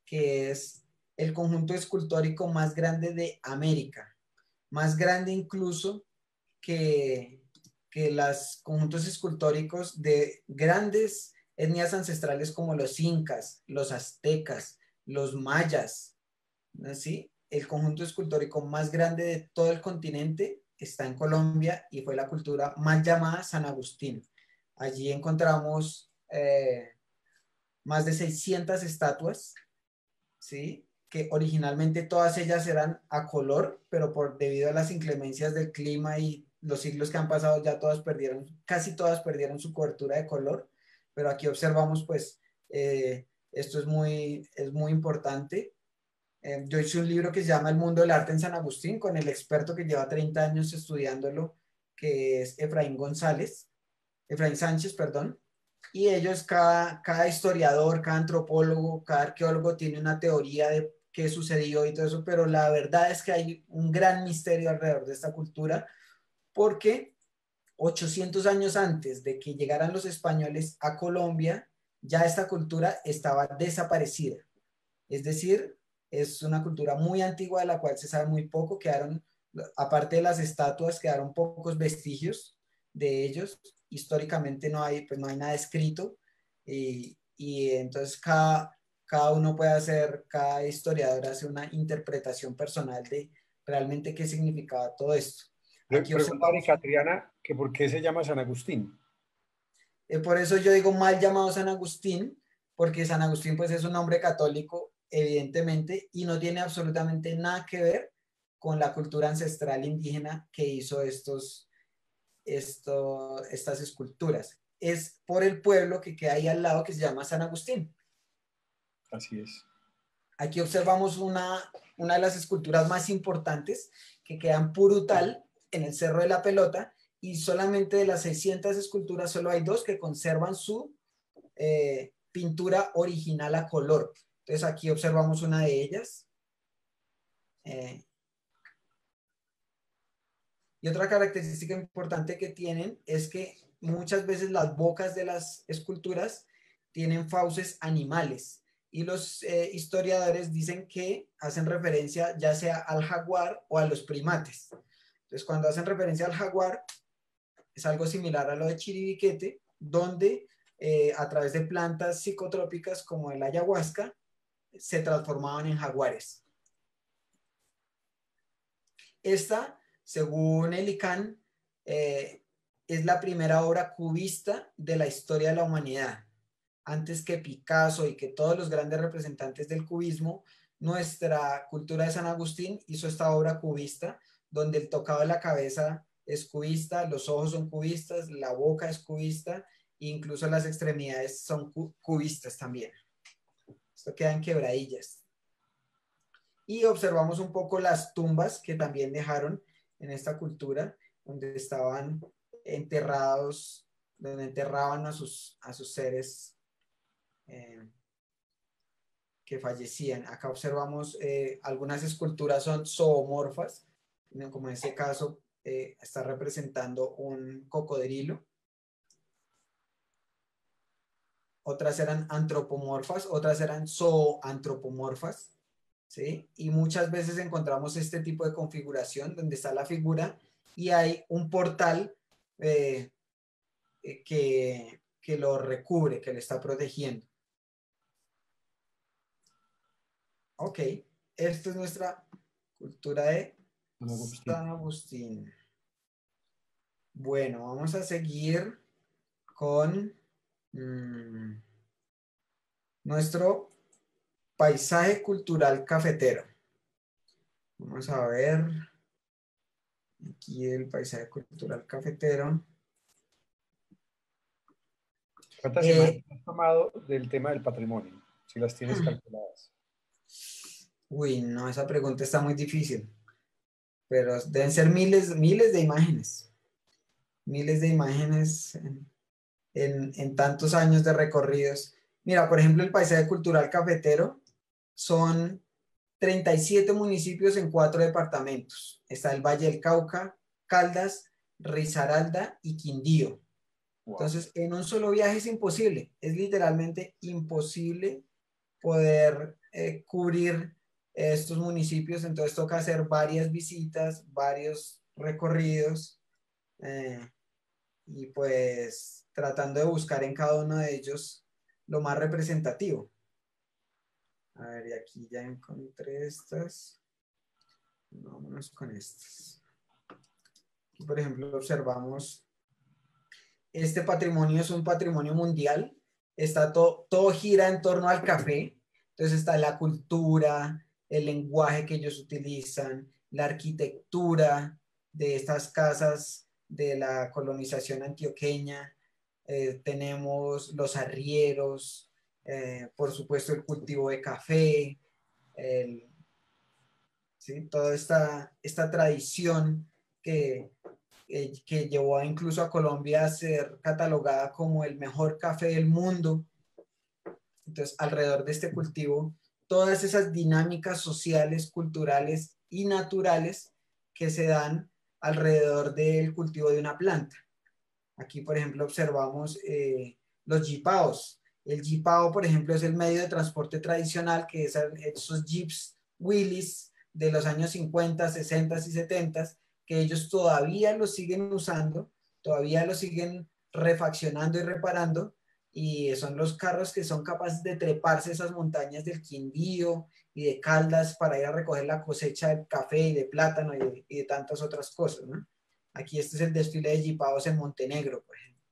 que es el conjunto escultórico más grande de América. Más grande incluso que los conjuntos escultóricos de grandes etnias ancestrales como los incas, los aztecas, los mayas, ¿sí? El conjunto escultórico más grande de todo el continente está en Colombia y fue la cultura mal llamada San Agustín. Allí encontramos más de 600 estatuas, ¿sí? Que originalmente todas ellas eran a color, pero debido a las inclemencias del clima y los siglos que han pasado, ya casi todas perdieron su cobertura de color, pero aquí observamos, pues, esto es muy importante. Yo hice un libro que se llama El mundo del arte en San Agustín, con el experto que lleva 30 años estudiándolo, que es Efraín Sánchez, perdón. Y ellos, cada historiador, cada antropólogo, cada arqueólogo tiene una teoría de qué sucedió y todo eso, pero la verdad es que hay un gran misterio alrededor de esta cultura, porque 800 años antes de que llegaran los españoles a Colombia, ya esta cultura estaba desaparecida. Es decir, es una cultura muy antigua de la cual se sabe muy poco, aparte de las estatuas, quedaron pocos vestigios de ellos. Históricamente pues no hay nada escrito y entonces cada historiador hace una interpretación personal de realmente qué significaba todo esto. Aquí Pregunta observamos, Erika Adriana que por qué se llama San Agustín. por eso yo digo mal llamado San Agustín, porque San Agustín pues es un nombre católico, evidentemente, y no tiene absolutamente nada que ver con la cultura ancestral indígena que hizo estas esculturas. Es por el pueblo que queda ahí al lado que se llama San Agustín. Así es. Aquí observamos una de las esculturas más importantes que queda en Purutal, en el Cerro de la Pelota, y solamente de las 600 esculturas solo hay 2 que conservan su pintura original a color. Entonces aquí observamos una de ellas. Y otra característica importante que tienen es que muchas veces las bocas de las esculturas tienen fauces animales y los historiadores dicen que hacen referencia ya sea al jaguar o a los primates. Entonces, cuando hacen referencia al jaguar, es algo similar a lo de Chiribiquete, donde a través de plantas psicotrópicas como el ayahuasca, se transformaban en jaguares. Esta, según el ICANN, es la primera obra cubista de la historia de la humanidad. Antes que Picasso y que todos los grandes representantes del cubismo, nuestra cultura de San Agustín hizo esta obra cubista, donde el tocado de la cabeza es cubista, los ojos son cubistas, la boca es cubista, e incluso las extremidades son cubistas también. Esto queda en quebradillas. Y observamos un poco las tumbas que también dejaron en esta cultura, donde estaban enterrados, donde enterraban a sus seres que fallecían. Acá observamos algunas esculturas son zoomorfas, como en este caso está representando un cocodrilo. Otras eran antropomorfas, otras eran zooantropomorfas, ¿sí? Y muchas veces encontramos este tipo de configuración donde está la figura y hay un portal que lo recubre, que le está protegiendo. Ok, esta es nuestra cultura de San Agustín. Bueno, vamos a seguir con nuestro paisaje cultural cafetero. Vamos a ver aquí el paisaje cultural cafetero. ¿Cuántas imágenes has tomado del tema del patrimonio? Si las tienes calculadas. Uy, no, esa pregunta está muy difícil, pero deben ser miles de imágenes. Miles de imágenes en tantos años de recorridos. Mira, por ejemplo, el paisaje cultural cafetero son 37 municipios en 4 departamentos. Está el Valle del Cauca, Caldas, Risaralda y Quindío. Wow. Entonces, en un solo viaje es imposible, es literalmente imposible poder cubrir estos municipios, entonces toca hacer varias visitas, varios recorridos y pues tratando de buscar en cada uno de ellos lo más representativo. A ver, y aquí ya encontré estas. Vámonos con estas. Aquí, por ejemplo, observamos este patrimonio es un patrimonio mundial. Está todo gira en torno al café. Entonces está la cultura, el lenguaje que ellos utilizan, la arquitectura de estas casas de la colonización antioqueña. Tenemos los arrieros, por supuesto el cultivo de café, ¿sí? Toda esta tradición que llevó incluso a Colombia a ser catalogada como el mejor café del mundo. Entonces, alrededor de este cultivo, todas esas dinámicas sociales, culturales y naturales que se dan alrededor del cultivo de una planta. Aquí, por ejemplo, observamos los jipaos. El jipao, por ejemplo, es el medio de transporte tradicional, que es esos jeeps Willys de los años 50, 60 y 70, que ellos todavía los siguen usando, todavía los siguen refaccionando y reparando, y son los carros que son capaces de treparse esas montañas del Quindío y de Caldas para ir a recoger la cosecha de café y de plátano y de tantas otras cosas, ¿no? Aquí este es el desfile de jipaos en Montenegro, por ejemplo.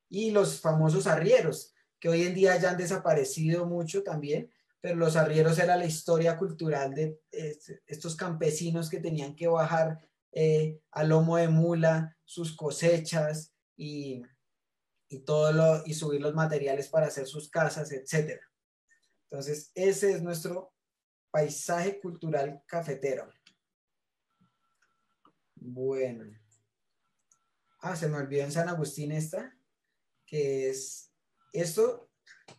Y los famosos arrieros, que hoy en día ya han desaparecido mucho también, pero los arrieros era la historia cultural de estos campesinos que tenían que bajar a lomo de mula sus cosechas y subir los materiales para hacer sus casas, etc. Entonces, ese es nuestro paisaje cultural cafetero. Bueno. Se me olvidó en San Agustín que es, esto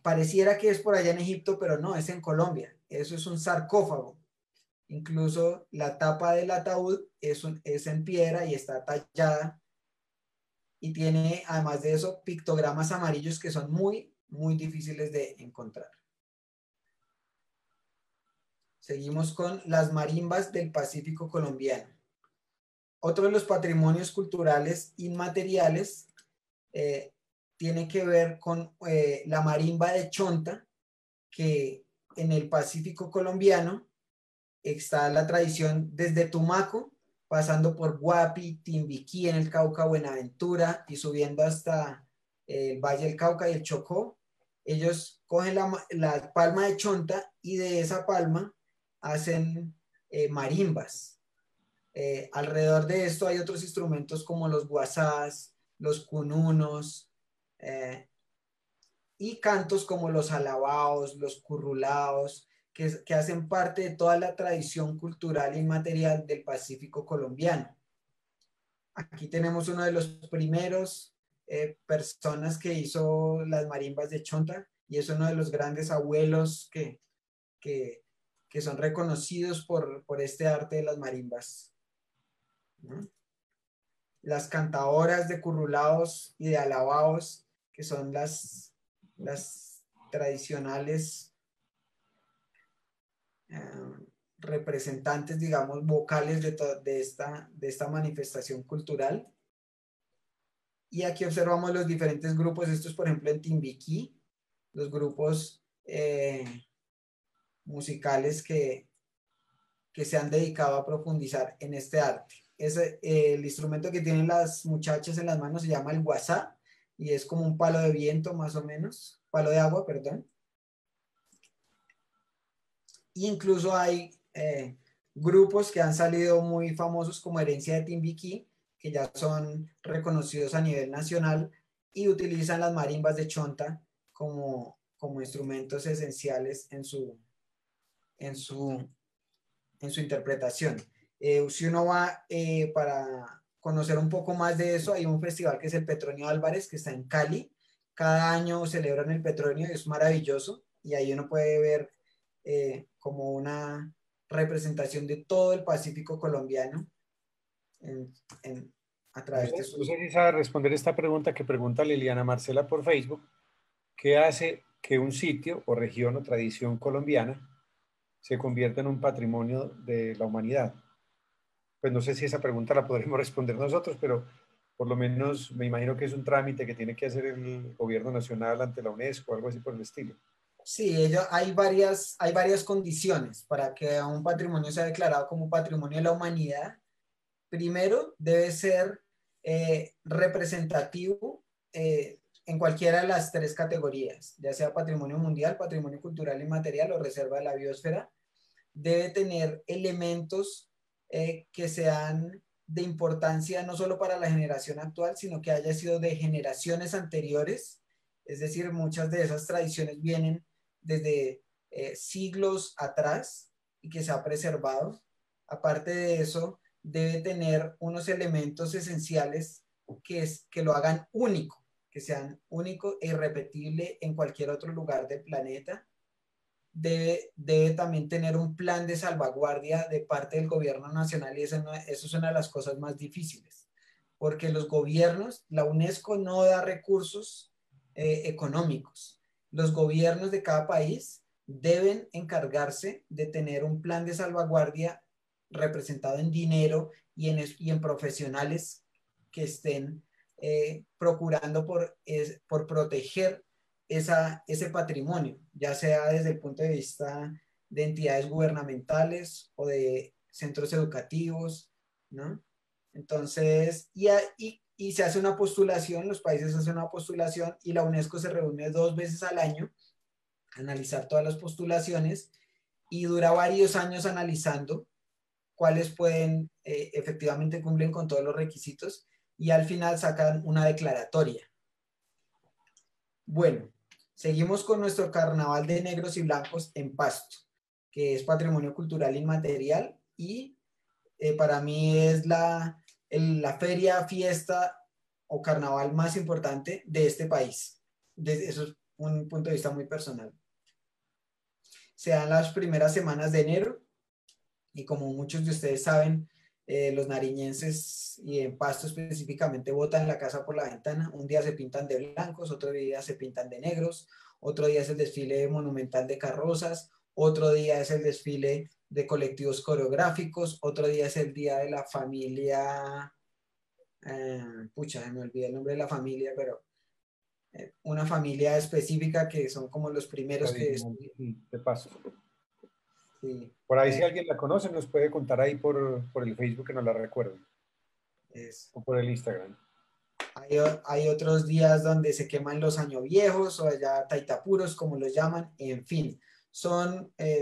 pareciera que es por allá en Egipto, pero no, es en Colombia. Eso es un sarcófago. Incluso la tapa del ataúd es en piedra y está tallada y tiene, además de eso, pictogramas amarillos que son muy, muy difíciles de encontrar. Seguimos con las marimbas del Pacífico colombiano. Otro de los patrimonios culturales inmateriales tiene que ver con la marimba de Chonta, que en el Pacífico colombiano está la tradición desde Tumaco, pasando por Guapi, Timbiquí en el Cauca, Buenaventura y subiendo hasta el Valle del Cauca y el Chocó. Ellos cogen la palma de Chonta y de esa palma hacen marimbas. Alrededor de esto hay otros instrumentos como los guasás, los cununos, y cantos como los alabaos, los currulaos, que hacen parte de toda la tradición cultural inmaterial del Pacífico colombiano. Aquí tenemos uno de los primeros personas que hizo las marimbas de Chonta y es uno de los grandes abuelos que, que son reconocidos por este arte de las marimbas, ¿no? Las cantadoras de currulaos y de alabaos, que son las tradicionales representantes, digamos, vocales de esta manifestación cultural. Y aquí observamos los diferentes grupos, estos por ejemplo en Timbiquí, los grupos musicales que se han dedicado a profundizar en este arte. El instrumento que tienen las muchachas en las manos se llama el guasá y es como un palo de viento más o menos, palo de agua, perdón. Incluso hay grupos que han salido muy famosos como Herencia de Timbiquí, que ya son reconocidos a nivel nacional y utilizan las marimbas de Chonta como instrumentos esenciales en su interpretación. Si uno va para conocer un poco más de eso, hay un festival que es el Petronio Álvarez, que está en Cali. Cada año celebran el Petronio, es maravilloso, y ahí uno puede ver como una representación de todo el Pacífico colombiano a No través de sé, no sus... sé si sabe responder esta pregunta que pregunta Liliana Marcela por Facebook. ¿Qué hace que un sitio o región o tradición colombiana se convierta en un patrimonio de la humanidad? Pues no sé si esa pregunta la podremos responder nosotros, pero por lo menos me imagino que es un trámite que tiene que hacer el gobierno nacional ante la UNESCO o algo así por el estilo. Sí, hay varias condiciones para que un patrimonio sea declarado como patrimonio de la humanidad. Primero, debe ser representativo en cualquiera de las tres categorías, ya sea patrimonio mundial, patrimonio cultural inmaterial o reserva de la biosfera. Debe tener elementos que sean de importancia no solo para la generación actual, sino que haya sido de generaciones anteriores. Es decir, muchas de esas tradiciones vienen desde siglos atrás y que se ha preservado. Aparte de eso, debe tener unos elementos esenciales que lo hagan único, que sean único e irrepetible en cualquier otro lugar del planeta. Debe también tener un plan de salvaguardia de parte del gobierno nacional y eso es una de las cosas más difíciles, porque los gobiernos, la UNESCO no da recursos económicos. Los gobiernos de cada país deben encargarse de tener un plan de salvaguardia representado en dinero y en profesionales que estén procurando por proteger ese patrimonio, ya sea desde el punto de vista de entidades gubernamentales o de centros educativos, ¿no? Entonces, y se hace una postulación, los países hacen una postulación y la UNESCO se reúne 2 veces al año a analizar todas las postulaciones y dura varios años analizando cuáles pueden, efectivamente cumplen con todos los requisitos y al final sacan una declaratoria. Bueno, seguimos con nuestro carnaval de negros y blancos en Pasto, que es patrimonio cultural inmaterial y para mí es la feria, fiesta o carnaval más importante de este país. Eso es un punto de vista muy personal. Se dan las primeras semanas de enero y como muchos de ustedes saben, los nariñenses y en Pasto específicamente botan la casa por la ventana. Un día se pintan de blancos, otro día se pintan de negros, otro día es el desfile monumental de carrozas, otro día es el desfile de colectivos coreográficos, otro día es el día de la familia, pucha, me olvidé el nombre de la familia, pero una familia específica que son como los primeros que... Sí, de paso. Sí, Por ahí si alguien la conoce nos puede contar ahí por el Facebook que nos la recuerden. es, O por el Instagram. hay otros días donde se queman los año viejos o allá taitapuros, como los llaman, en fin.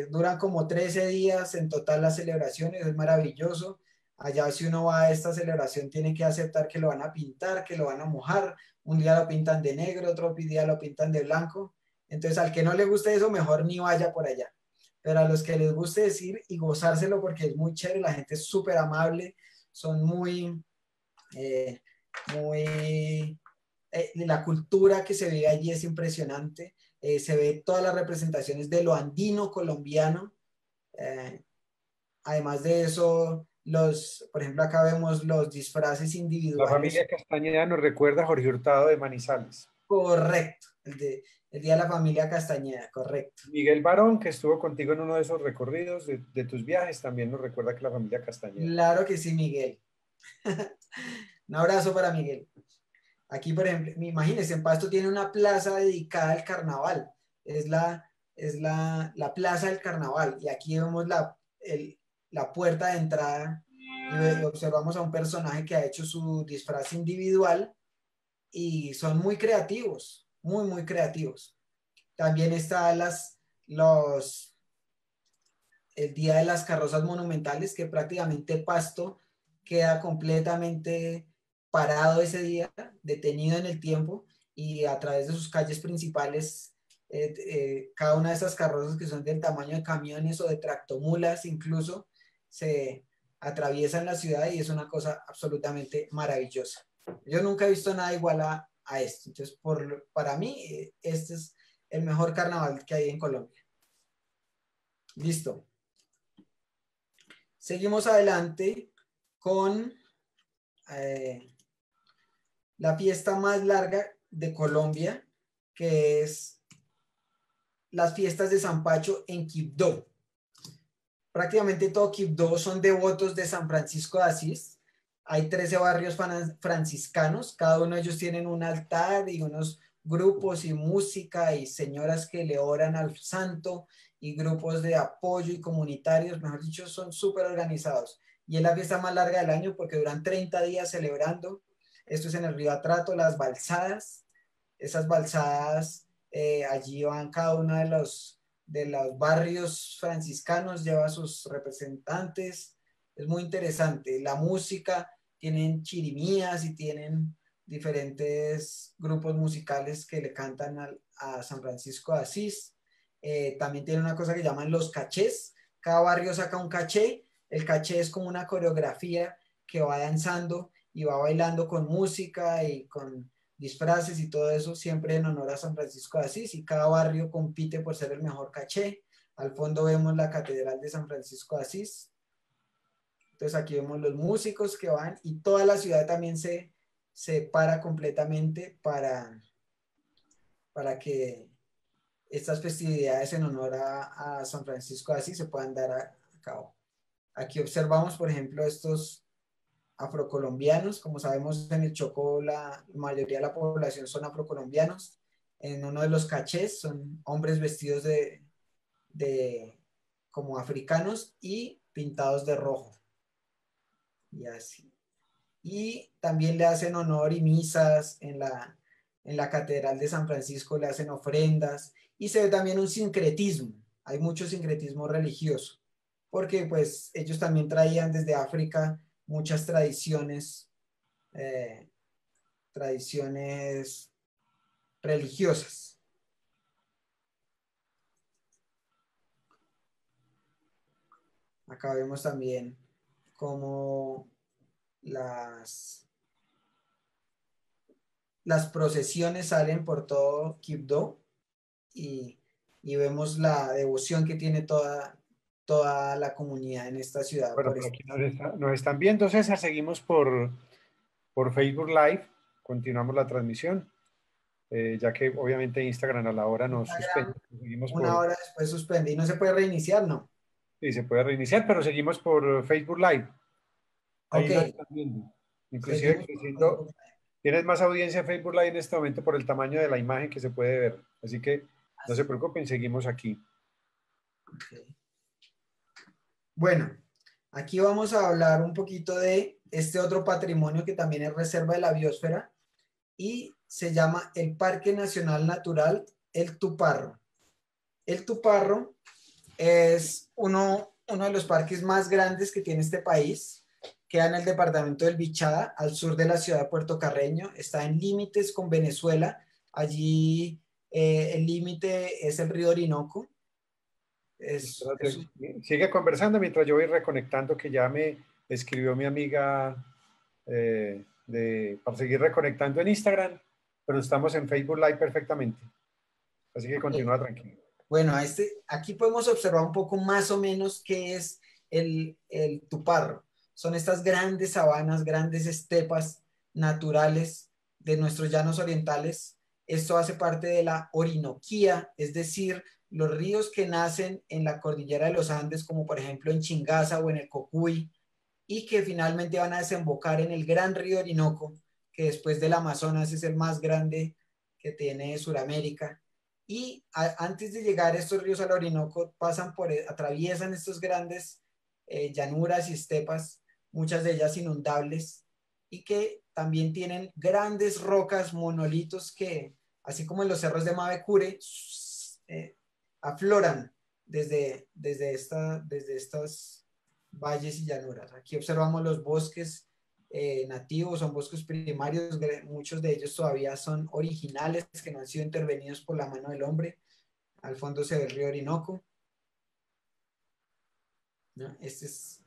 Duran como 13 días en total las celebraciones, es maravilloso. Allá si uno va a esta celebración tiene que aceptar que lo van a pintar, que lo van a mojar. Un día lo pintan de negro, otro día lo pintan de blanco. Entonces al que no le guste eso, mejor ni vaya por allá. Pero a los que les guste decir y gozárselo porque es muy chévere, la gente es súper amable, son eh, muy, la cultura que se ve allí es impresionante. Se ve todas las representaciones de lo andino colombiano. Eh, Además de eso, por ejemplo, acá vemos los disfraces La individuales. familia Castañeda nos recuerda a Jorge Hurtado de Manizales. Correcto. El Día de la Familia Castañeda, correcto. Miguel Barón, que estuvo contigo en uno de esos recorridos de tus viajes, también nos recuerda que la familia Castañeda. Claro que sí, Miguel. Un abrazo para Miguel. Aquí, por ejemplo, imagínense, en Pasto tiene una plaza dedicada al carnaval. Es la plaza del carnaval. Y aquí vemos la puerta de entrada y observamos a un personaje que ha hecho su disfraz individual y son muy creativos, muy, muy creativos. También está el Día de las Carrozas Monumentales, que prácticamente Pasto queda completamente parado ese día, detenido en el tiempo, y a través de sus calles principales, cada una de esas carrozas que son del tamaño de camiones o de tractomulas incluso, se atraviesan la ciudad y es una cosa absolutamente maravillosa. Yo nunca he visto nada igual a esto. Entonces, para mí, este es el mejor carnaval que hay en Colombia. Listo. Seguimos adelante con eh, la fiesta más larga de Colombia, que es las fiestas de San Pacho en Quibdó. Prácticamente todo Quibdó son devotos de San Francisco de Asís. Hay 13 barrios franciscanos, cada uno de ellos tienen un altar y unos grupos y música y señoras que le oran al santo y grupos de apoyo y comunitarios, mejor dicho, son súper organizados. Y es la fiesta más larga del año porque duran 30 días celebrando. Esto es en el río Atrato, las balsadas. Esas balsadas, allí van cada uno de los barrios franciscanos, lleva a sus representantes. Es muy interesante. La música, tienen chirimías y tienen diferentes grupos musicales que le cantan a San Francisco de Asís. También tiene una cosa que llaman los cachés. Cada barrio saca un caché. El caché es como una coreografía que va danzando y va bailando con música y con disfraces y todo eso, siempre en honor a San Francisco de Asís, y cada barrio compite por ser el mejor caché. Al fondo vemos la Catedral de San Francisco de Asís. Entonces aquí vemos los músicos que van y toda la ciudad también se para completamente para que estas festividades en honor a San Francisco de Asís se puedan dar a cabo. Aquí observamos, por ejemplo, estos afrocolombianos. Como sabemos, en el Chocó la mayoría de la población son afrocolombianos. En uno de los cachés son hombres vestidos de como africanos y pintados de rojo. Y así. Y también le hacen honor y misas en la Catedral de San Francisco, le hacen ofrendas y se ve también un sincretismo. Hay mucho sincretismo religioso, porque pues ellos también traían desde África muchas eh, tradiciones religiosas. Acá vemos también cómo las procesiones salen por todo Quibdó y, y vemos la devoción que tiene toda la comunidad en esta ciudad Bueno, por por esto. aquí nos están viendo, César. Seguimos por Facebook Live. Continuamos la transmisión. ya que obviamente Instagram a la hora nos suspende. Instagram, Seguimos una por, hora después suspende y no se puede reiniciar, ¿no? sí, se puede reiniciar, pero seguimos por Facebook Live. Ok, Ahí nos están viendo. Inclusive seguimos por Facebook. tienes más audiencia en Facebook Live en este momento por el tamaño de la imagen que se puede ver. Así que no se Así, preocupen, seguimos aquí. ok. Bueno, aquí vamos a hablar un poquito de este otro patrimonio que también es reserva de la biosfera y se llama el Parque Nacional Natural El Tuparro. El Tuparro es uno de los parques más grandes que tiene este país. Queda en el departamento del Bichada, al sur de la ciudad de Puerto Carreño. Está en límites con Venezuela. Allí el límite es el río Orinoco. Es Espérate, sigue conversando mientras yo voy reconectando, que ya me escribió mi amiga para seguir reconectando en Instagram, pero estamos en Facebook Live perfectamente. Así que continúa tranquilo. bueno, aquí podemos observar un poco más o menos qué es el tuparro. Son estas grandes sabanas, grandes estepas naturales de nuestros llanos orientales. Esto hace parte de la Orinoquía, es decir, los ríos que nacen en la cordillera de los Andes, como por ejemplo en Chingaza o en el Cocuy, y que finalmente van a desembocar en el gran río Orinoco, que después del Amazonas es el más grande que tiene Sudamérica. Y antes de llegar estos ríos al Orinoco, atraviesan estos grandes llanuras y estepas, muchas de ellas inundables, y que también tienen grandes rocas, monolitos que, así como en los cerros de Mavecure, afloran desde estas valles y llanuras. Aquí observamos los bosques nativos, son bosques primarios, muchos de ellos todavía son originales, que no han sido intervenidos por la mano del hombre. Al fondo se ve el río Orinoco, ¿no? Este es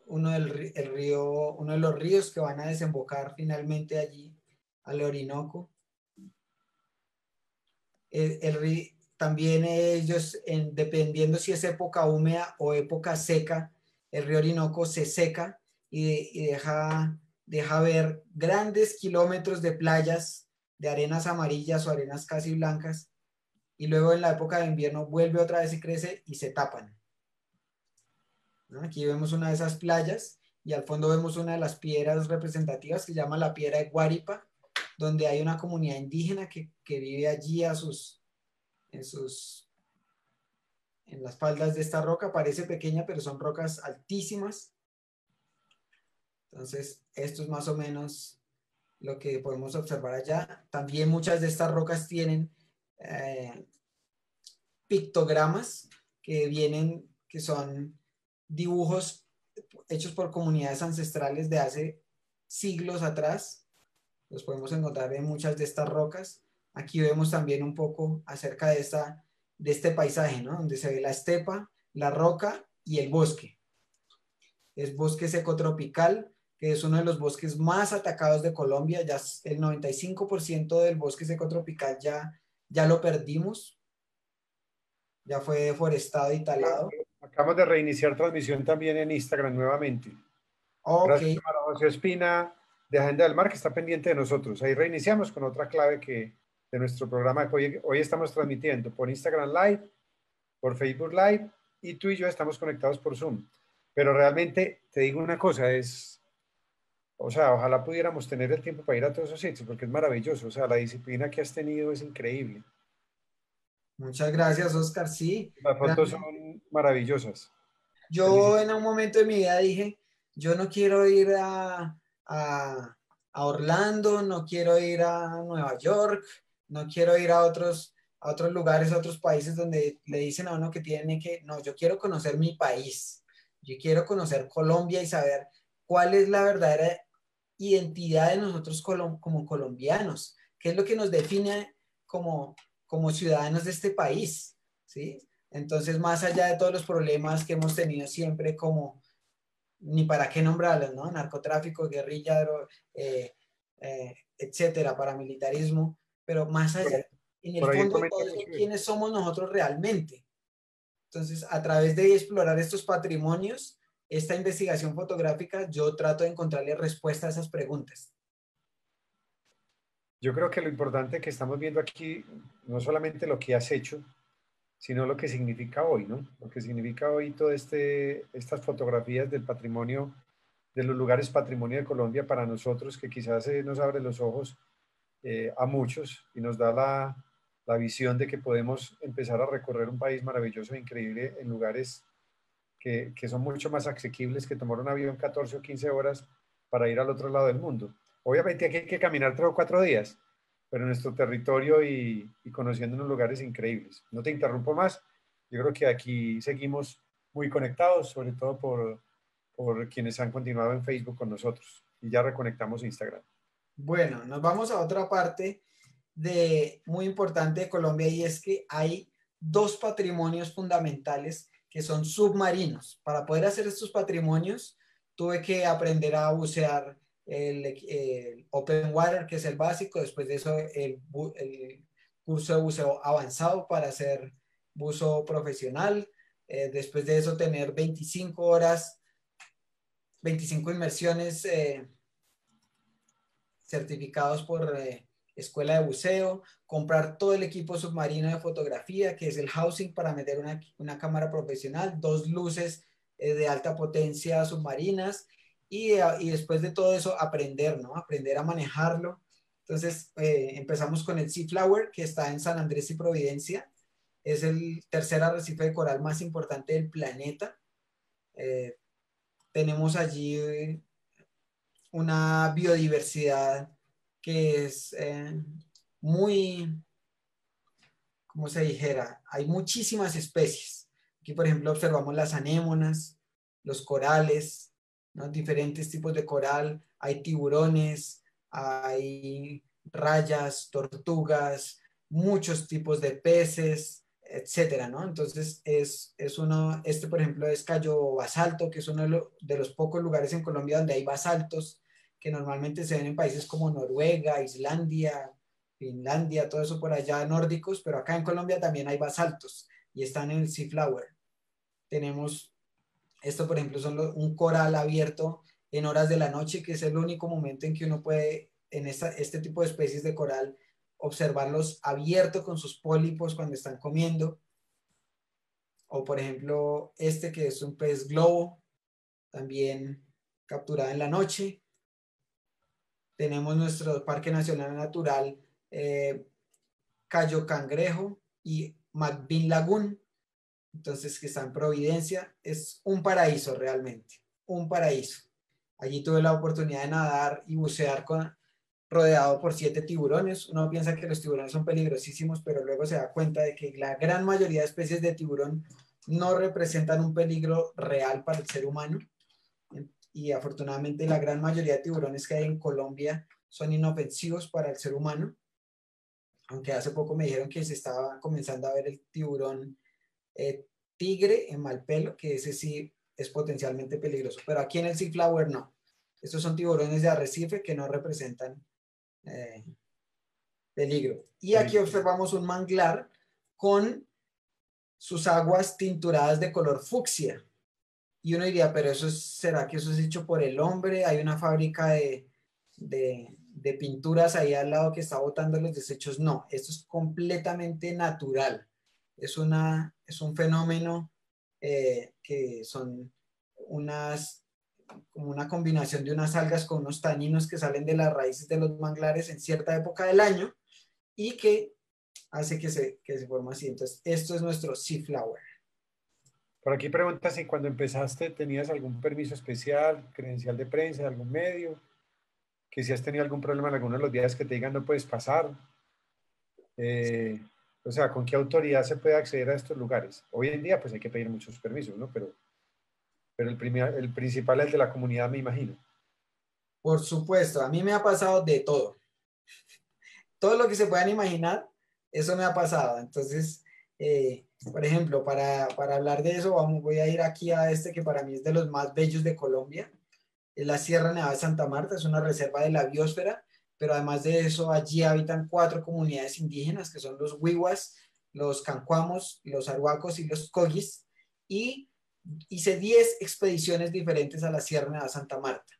uno de los ríos que van a desembocar finalmente allí al Orinoco. También ellos, dependiendo si es época húmeda o época seca, el río Orinoco se seca y deja ver grandes kilómetros de playas de arenas amarillas o arenas casi blancas, y luego en la época de invierno vuelve otra vez y crece y se tapan, ¿no? Aquí vemos una de esas playas y al fondo vemos una de las piedras representativas que se llama la piedra de Guaripa, donde hay una comunidad indígena que vive allí en sus, en las faldas de esta roca. Parece pequeña, pero son rocas altísimas. Entonces, esto es más o menos lo que podemos observar allá. También muchas de estas rocas tienen eh, pictogramas que son dibujos hechos por comunidades ancestrales de hace siglos atrás. Los podemos encontrar en muchas de estas rocas. Aquí vemos también un poco acerca de este paisaje, ¿no? Donde se ve la estepa, la roca y el bosque. Es bosque seco tropical, que es uno de los bosques más atacados de Colombia. Ya el 95% del bosque seco tropical ya lo perdimos, ya fue deforestado y talado. Acabamos de reiniciar transmisión también en Instagram nuevamente. Ok, Gracias a María José Espina de Agenda del Mar, que está pendiente de nosotros. Ahí reiniciamos con otra clave de nuestro programa que hoy estamos transmitiendo por Instagram Live, por Facebook Live, y tú y yo estamos conectados por Zoom. Pero realmente te digo una cosa, o sea, ojalá pudiéramos tener el tiempo para ir a todos esos sitios, porque es maravilloso. O sea, la disciplina que has tenido es increíble. muchas gracias, Oscar. Sí, Las fotos realmente son maravillosas. yo en un momento de mi vida dije, yo no quiero ir a Orlando, no quiero ir a Nueva York, no quiero ir a otros lugares, a otros países donde le dicen a uno que tiene que, no, yo quiero conocer mi país, yo quiero conocer Colombia y saber cuál es la verdadera identidad de nosotros como colombianos, qué es lo que nos define como ciudadanos de este país, ¿sí? Entonces, más allá de todos los problemas que hemos tenido siempre, como ni para qué nombrarlos, ¿no? Narcotráfico, guerrilla, etcétera, paramilitarismo, pero más allá, en Por el ahí fondo de comenta todo eso, mucho eso. ¿quiénes somos nosotros realmente? Entonces, a través de explorar estos patrimonios, esta investigación fotográfica, yo trato de encontrarle respuesta a esas preguntas. Yo creo que lo importante que estamos viendo aquí, no solamente lo que has hecho, sino lo que significa hoy, ¿no? Lo que significa hoy todo estas fotografías del patrimonio, de los lugares patrimonio de Colombia para nosotros, que quizás nos abre los ojos a muchos y nos da la visión de que podemos empezar a recorrer un país maravilloso e increíble en lugares que son mucho más asequibles que tomar un avión 14 o 15 horas para ir al otro lado del mundo. Obviamente aquí hay que caminar 3 o 4 días, pero en nuestro territorio y conociendo unos lugares increíbles. No te interrumpo más. Yo creo que aquí seguimos muy conectados, sobre todo por quienes han continuado en Facebook con nosotros. Y ya reconectamos Instagram. Bueno, nos vamos a otra parte muy importante de Colombia y es que hay dos patrimonios fundamentales que son submarinos. Para poder hacer estos patrimonios tuve que aprender a bucear el Open Water, que es el básico, después de eso el curso de buceo avanzado para hacer buzo profesional, después de eso tener 25 horas, 25 inmersiones certificados por escuela de buceo, comprar todo el equipo submarino de fotografía, que es el housing para meter una cámara profesional, dos luces de alta potencia submarinas y después de todo eso aprender, ¿no? Aprender a manejarlo. Entonces empezamos con el Sea Flower, que está en San Andrés y Providencia. Es el tercer arrecife de coral más importante del planeta. Eh, tenemos allí una biodiversidad que es muy, como se dijera, hay muchísimas especies. Aquí, por ejemplo, observamos las anémonas, los corales, ¿no? Diferentes tipos de coral, hay tiburones, hay rayas, tortugas, muchos tipos de peces, etcétera, ¿no? Entonces, por ejemplo, es Cayo Basalto, que es uno de los pocos lugares en Colombia donde hay basaltos, que normalmente se ven en países como Noruega, Islandia, Finlandia, todo eso por allá nórdicos, pero acá en Colombia también hay basaltos y están en el Sea Flower. Tenemos esto, por ejemplo, un coral abierto en horas de la noche, que es el único momento en que uno puede, en este tipo de especies de coral, observarlos abiertos con sus pólipos cuando están comiendo. O, por ejemplo, este que es un pez globo, también capturado en la noche. Tenemos nuestro Parque Nacional Natural Cayo Cangrejo y McBean Lagoon, entonces que está en Providencia. Es un paraíso realmente, un paraíso. Allí tuve la oportunidad de nadar y bucear rodeado por 7 tiburones. Uno piensa que los tiburones son peligrosísimos, pero luego se da cuenta de que la gran mayoría de especies de tiburón no representan un peligro real para el ser humano. Y afortunadamente la gran mayoría de tiburones que hay en Colombia son inofensivos para el ser humano. Aunque hace poco me dijeron que se estaba comenzando a ver el tiburón tigre en Malpelo, que ese sí es potencialmente peligroso. Pero aquí en el Sea Flower no. Estos son tiburones de arrecife que no representan eh, peligro. Y aquí observamos un manglar con sus aguas tinturadas de color fucsia. Y uno diría, pero ¿será que eso es hecho por el hombre? Hay una fábrica de pinturas ahí al lado que está botando los desechos. No, esto es completamente natural. Es un fenómeno que son como una combinación de unas algas con unos taninos que salen de las raíces de los manglares en cierta época del año y que hace que se forme así. Entonces, esto es nuestro Sea Flower. Por aquí pregunta si cuando empezaste tenías algún permiso especial, credencial de prensa, de algún medio, que si has tenido algún problema en alguno de los días que te digan no puedes pasar. Eh, o sea, ¿con qué autoridad se puede acceder a estos lugares? Hoy en día pues hay que pedir muchos permisos, ¿no? Pero el principal es el de la comunidad, me imagino. Por supuesto, a mí me ha pasado de todo. Todo lo que se puedan imaginar, eso me ha pasado. Entonces, por ejemplo, para hablar de eso, voy a ir aquí a este que para mí es de los más bellos de Colombia. Es la Sierra Nevada de Santa Marta, es una reserva de la biosfera, pero además de eso, allí habitan 4 comunidades indígenas, que son los Wiwas, los Cancuamos, los Arhuacos y los Cogis, y hice 10 expediciones diferentes a la Sierra Nevada de Santa Marta.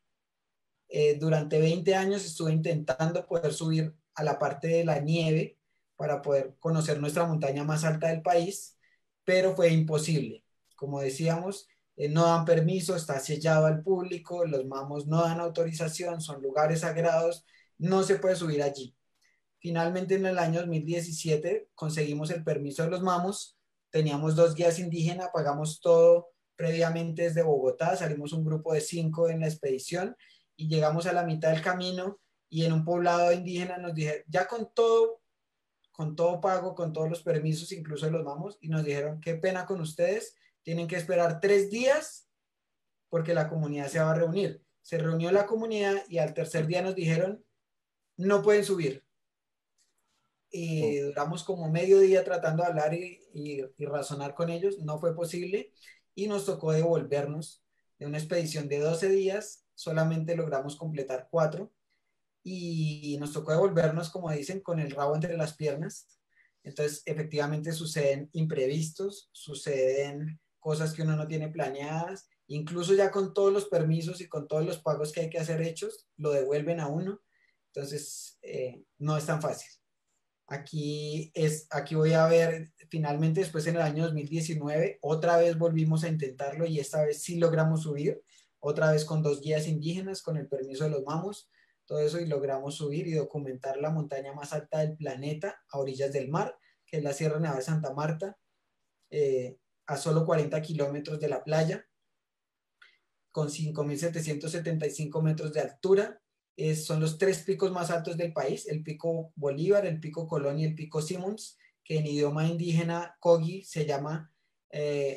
Durante 20 años estuve intentando poder subir a la parte de la nieve para poder conocer nuestra montaña más alta del país, pero fue imposible. Como decíamos, no dan permiso, está sellado al público, los mamos no dan autorización, son lugares sagrados, no se puede subir allí. Finalmente, en el año 2017 conseguimos el permiso de los mamos, teníamos 2 guías indígenas, pagamos todo previamente desde Bogotá, salimos un grupo de 5 en la expedición y llegamos a la mitad del camino y en un poblado indígena nos dijeron, ya con todo pago, con todos los permisos, incluso de los mamos, y nos dijeron, qué pena con ustedes, tienen que esperar 3 días porque la comunidad se va a reunir. Se reunió la comunidad y al tercer día nos dijeron, no pueden subir. Y duramos como medio día tratando de hablar y razonar con ellos, no fue posible y nos tocó devolvernos de una expedición de 12 días, solamente logramos completar 4 y nos tocó devolvernos, como dicen, con el rabo entre las piernas. Entonces, efectivamente suceden imprevistos, suceden cosas que uno no tiene planeadas, incluso ya con todos los permisos y con todos los pagos que hay que hacer hechos, lo devuelven a uno. Entonces, no es tan fácil. Aquí voy a ver, finalmente después en el año 2019, otra vez volvimos a intentarlo y esta vez sí logramos subir, otra vez con 2 guías indígenas, con el permiso de los mamos, todo eso y logramos subir y documentar la montaña más alta del planeta a orillas del mar, que es la Sierra Nevada de Santa Marta, a solo 40 kilómetros de la playa, con 5.775 metros de altura. Son los 3 picos más altos del país, el pico Bolívar, el pico Colón y el pico Simmons, que en idioma indígena Kogi se llama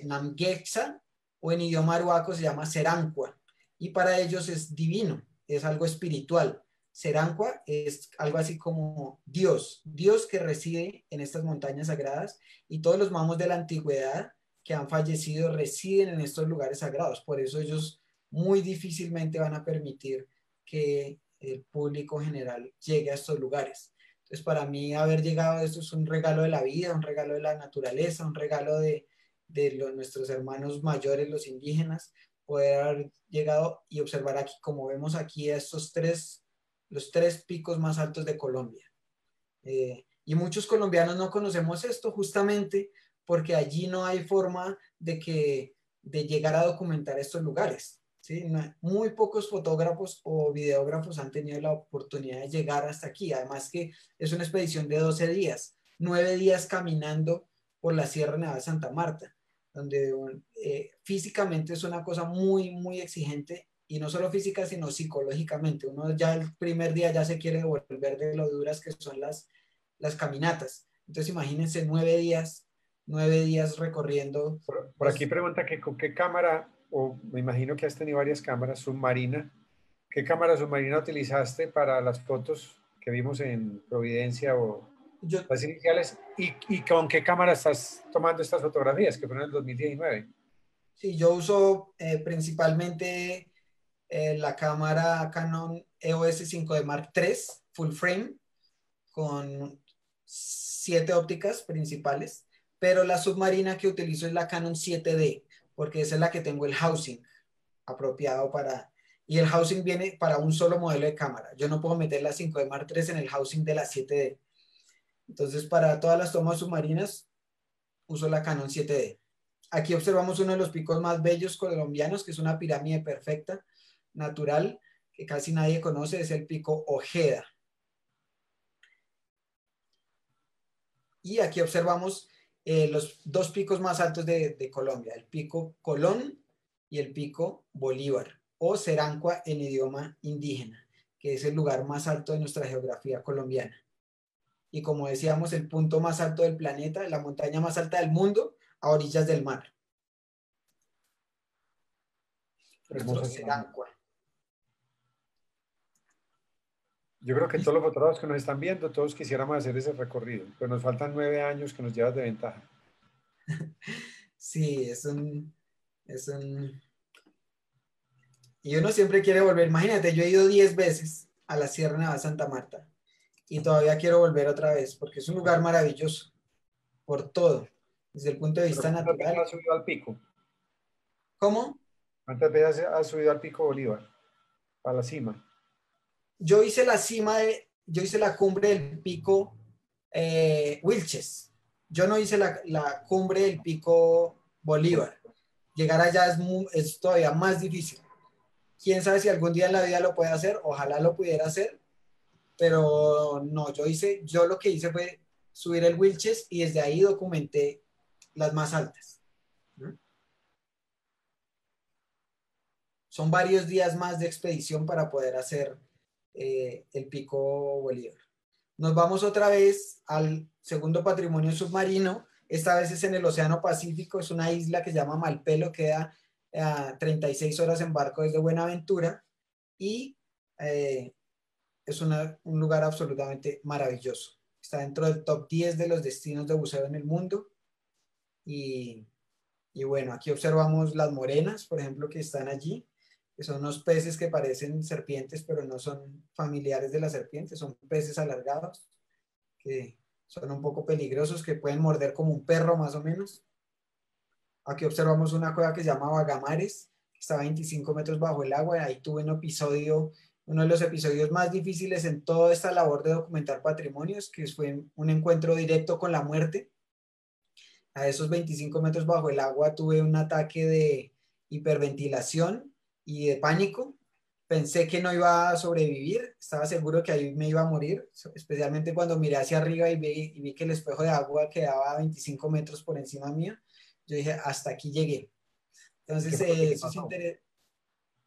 Namgexa o en idioma aruaco se llama Serancua. Y para ellos es divino, es algo espiritual. Serancua es algo así como Dios, Dios que reside en estas montañas sagradas y todos los mamos de la antigüedad que han fallecido residen en estos lugares sagrados. Por eso ellos muy difícilmente van a permitir que el público general llegue a estos lugares. Entonces, para mí haber llegado a esto es un regalo de la vida, un regalo de la naturaleza, un regalo de nuestros hermanos mayores, los indígenas, poder haber llegado y observar aquí, como vemos aquí, a los 3 picos más altos de Colombia. Y muchos colombianos no conocemos esto justamente porque allí no hay forma de llegar a documentar estos lugares. ¿Sí? Muy pocos fotógrafos o videógrafos han tenido la oportunidad de llegar hasta aquí. Además que es una expedición de 12 días, 9 días caminando por la Sierra Nevada de Santa Marta, donde físicamente es una cosa muy, muy exigente y no solo física, sino psicológicamente. Uno ya el primer día ya se quiere devolver de lo duras que son las caminatas. Entonces imagínense 9 días recorriendo. Por aquí pregunta que con qué cámara, o me imagino que has tenido varias cámaras submarina, ¿qué cámara submarina utilizaste para las fotos que vimos en Providencia o Yo, las iniciales? ¿Y con qué cámara estás tomando estas fotografías que fueron en el 2019? sí, yo uso principalmente la cámara Canon EOS 5D Mark III full frame con 7 ópticas principales, pero la submarina que utilizo es la Canon 7D, porque esa es la que tengo el housing apropiado para... Y el housing viene para un solo modelo de cámara. Yo no puedo meter la 5D Mark III en el housing de la 7D. Entonces, para todas las tomas submarinas, uso la Canon 7D. Aquí observamos uno de los picos más bellos colombianos, que es una pirámide perfecta, natural, que casi nadie conoce, es el pico Ojeda. Y aquí observamos los 2 picos más altos de Colombia, el pico Colón y el pico Bolívar, o Serancua en idioma indígena, que es el lugar más alto de nuestra geografía colombiana. Y como decíamos, el punto más alto del planeta, la montaña más alta del mundo, a orillas del mar. Nuestro Hermosa. Serancua. Yo creo que todos los fotógrafos que nos están viendo, todos quisiéramos hacer ese recorrido, pero nos faltan 9 años que nos llevas de ventaja. Sí, y uno siempre quiere volver. Imagínate, yo he ido 10 veces a la Sierra Nevada de Santa Marta y todavía quiero volver otra vez porque es un lugar maravilloso por todo, desde el punto de Pero vista ¿cuántas veces natural. has subido al pico? ¿Cómo? ¿Cuántas veces has subido al pico Bolívar? A la cima. Yo hice la cima yo hice la cumbre del pico Wilches. Yo no hice la cumbre del pico Bolívar. Llegar allá es todavía más difícil. Quién sabe si algún día en la vida lo puede hacer, ojalá lo pudiera hacer, pero no, yo lo que hice fue subir el Wilches y desde ahí documenté las más altas. ¿No? Son varios días más de expedición para poder hacer el pico Bolívar. Nos vamos otra vez al segundo patrimonio submarino. Esta vez es en el Océano Pacífico. Es una isla que se llama Malpelo. Queda a 36 horas en barco desde Buenaventura. Y es un lugar absolutamente maravilloso. Está dentro del top 10 de los destinos de buceo en el mundo. Y, y bueno, aquí observamos las morenas, por ejemplo, que están allí, que son unos peces que parecen serpientes, pero no son familiares de las serpientes, son peces alargados que son un poco peligrosos, que pueden morder como un perro más o menos. Aquí observamos una cueva que se llama Bagamares, que está a 25 metros bajo el agua. Ahí tuve un episodio, uno de los episodios más difíciles en toda esta labor de documentar patrimonios, que fue un encuentro directo con la muerte. A esos 25 metros bajo el agua tuve un ataque de hiperventilación y de pánico. Pensé que no iba a sobrevivir, estaba seguro que ahí me iba a morir, especialmente cuando miré hacia arriba y vi que el espejo de agua quedaba a 25 metros por encima mío. Yo dije, hasta aquí llegué. ¿Qué Entonces, fue lo que te eso es pasó? interesante.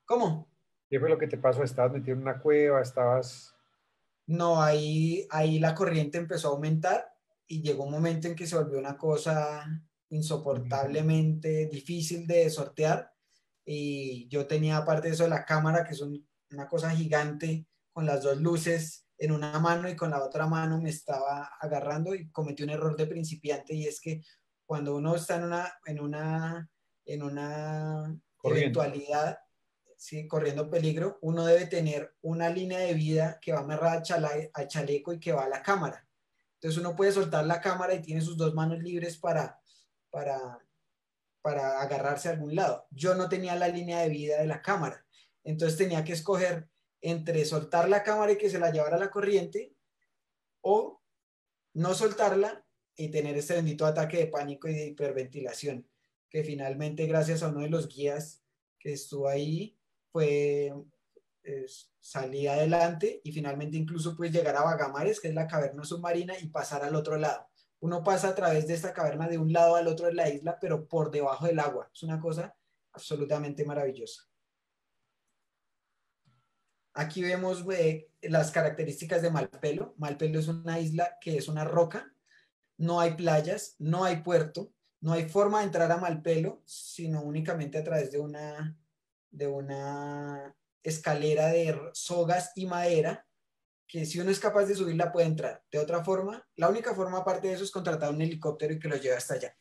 ¿Cómo? ¿Qué fue lo que te pasó? ¿Estabas metido en una cueva? ¿Estabas...? No, ahí la corriente empezó a aumentar y llegó un momento en que se volvió una cosa insoportablemente difícil de sortear. Y yo tenía, aparte de eso, la cámara, que es una cosa gigante, con las dos luces en una mano y con la otra mano me estaba agarrando y cometí un error de principiante, y es que cuando uno está en una Corriendo. eventualidad, ¿sí? Corriendo peligro, uno debe tener una línea de vida que va amarrada al chaleco y que va a la cámara. Entonces uno puede soltar la cámara y tiene sus dos manos libres para, para agarrarse a algún lado. Yo no tenía la línea de vida de la cámara, entonces tenía que escoger entre soltar la cámara y que se la llevara la corriente, o no soltarla y tener este bendito ataque de pánico y de hiperventilación, que finalmente, gracias a uno de los guías que estuvo ahí, fue salí adelante y finalmente incluso pues llegar a Bagamares, que es la caverna submarina, y pasar al otro lado. Uno pasa a través de esta caverna de un lado al otro de la isla, pero por debajo del agua. Es una cosa absolutamente maravillosa. Aquí vemos las características de Malpelo. Malpelo es una isla que es una roca, no hay playas, no hay puerto, no hay forma de entrar a Malpelo, sino únicamente a través de una escalera de sogas y madera, que si uno es capaz de subirla puede entrar. De otra forma, la única forma aparte de eso es contratar un helicóptero y que lo lleve hasta allá.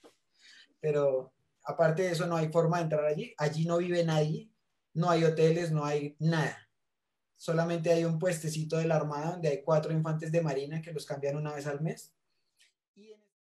Pero aparte de eso no hay forma de entrar allí. Allí no vive nadie, no hay hoteles, no hay nada. Solamente hay un puestecito de la Armada donde hay 4 infantes de marina que los cambian una vez al mes. Y en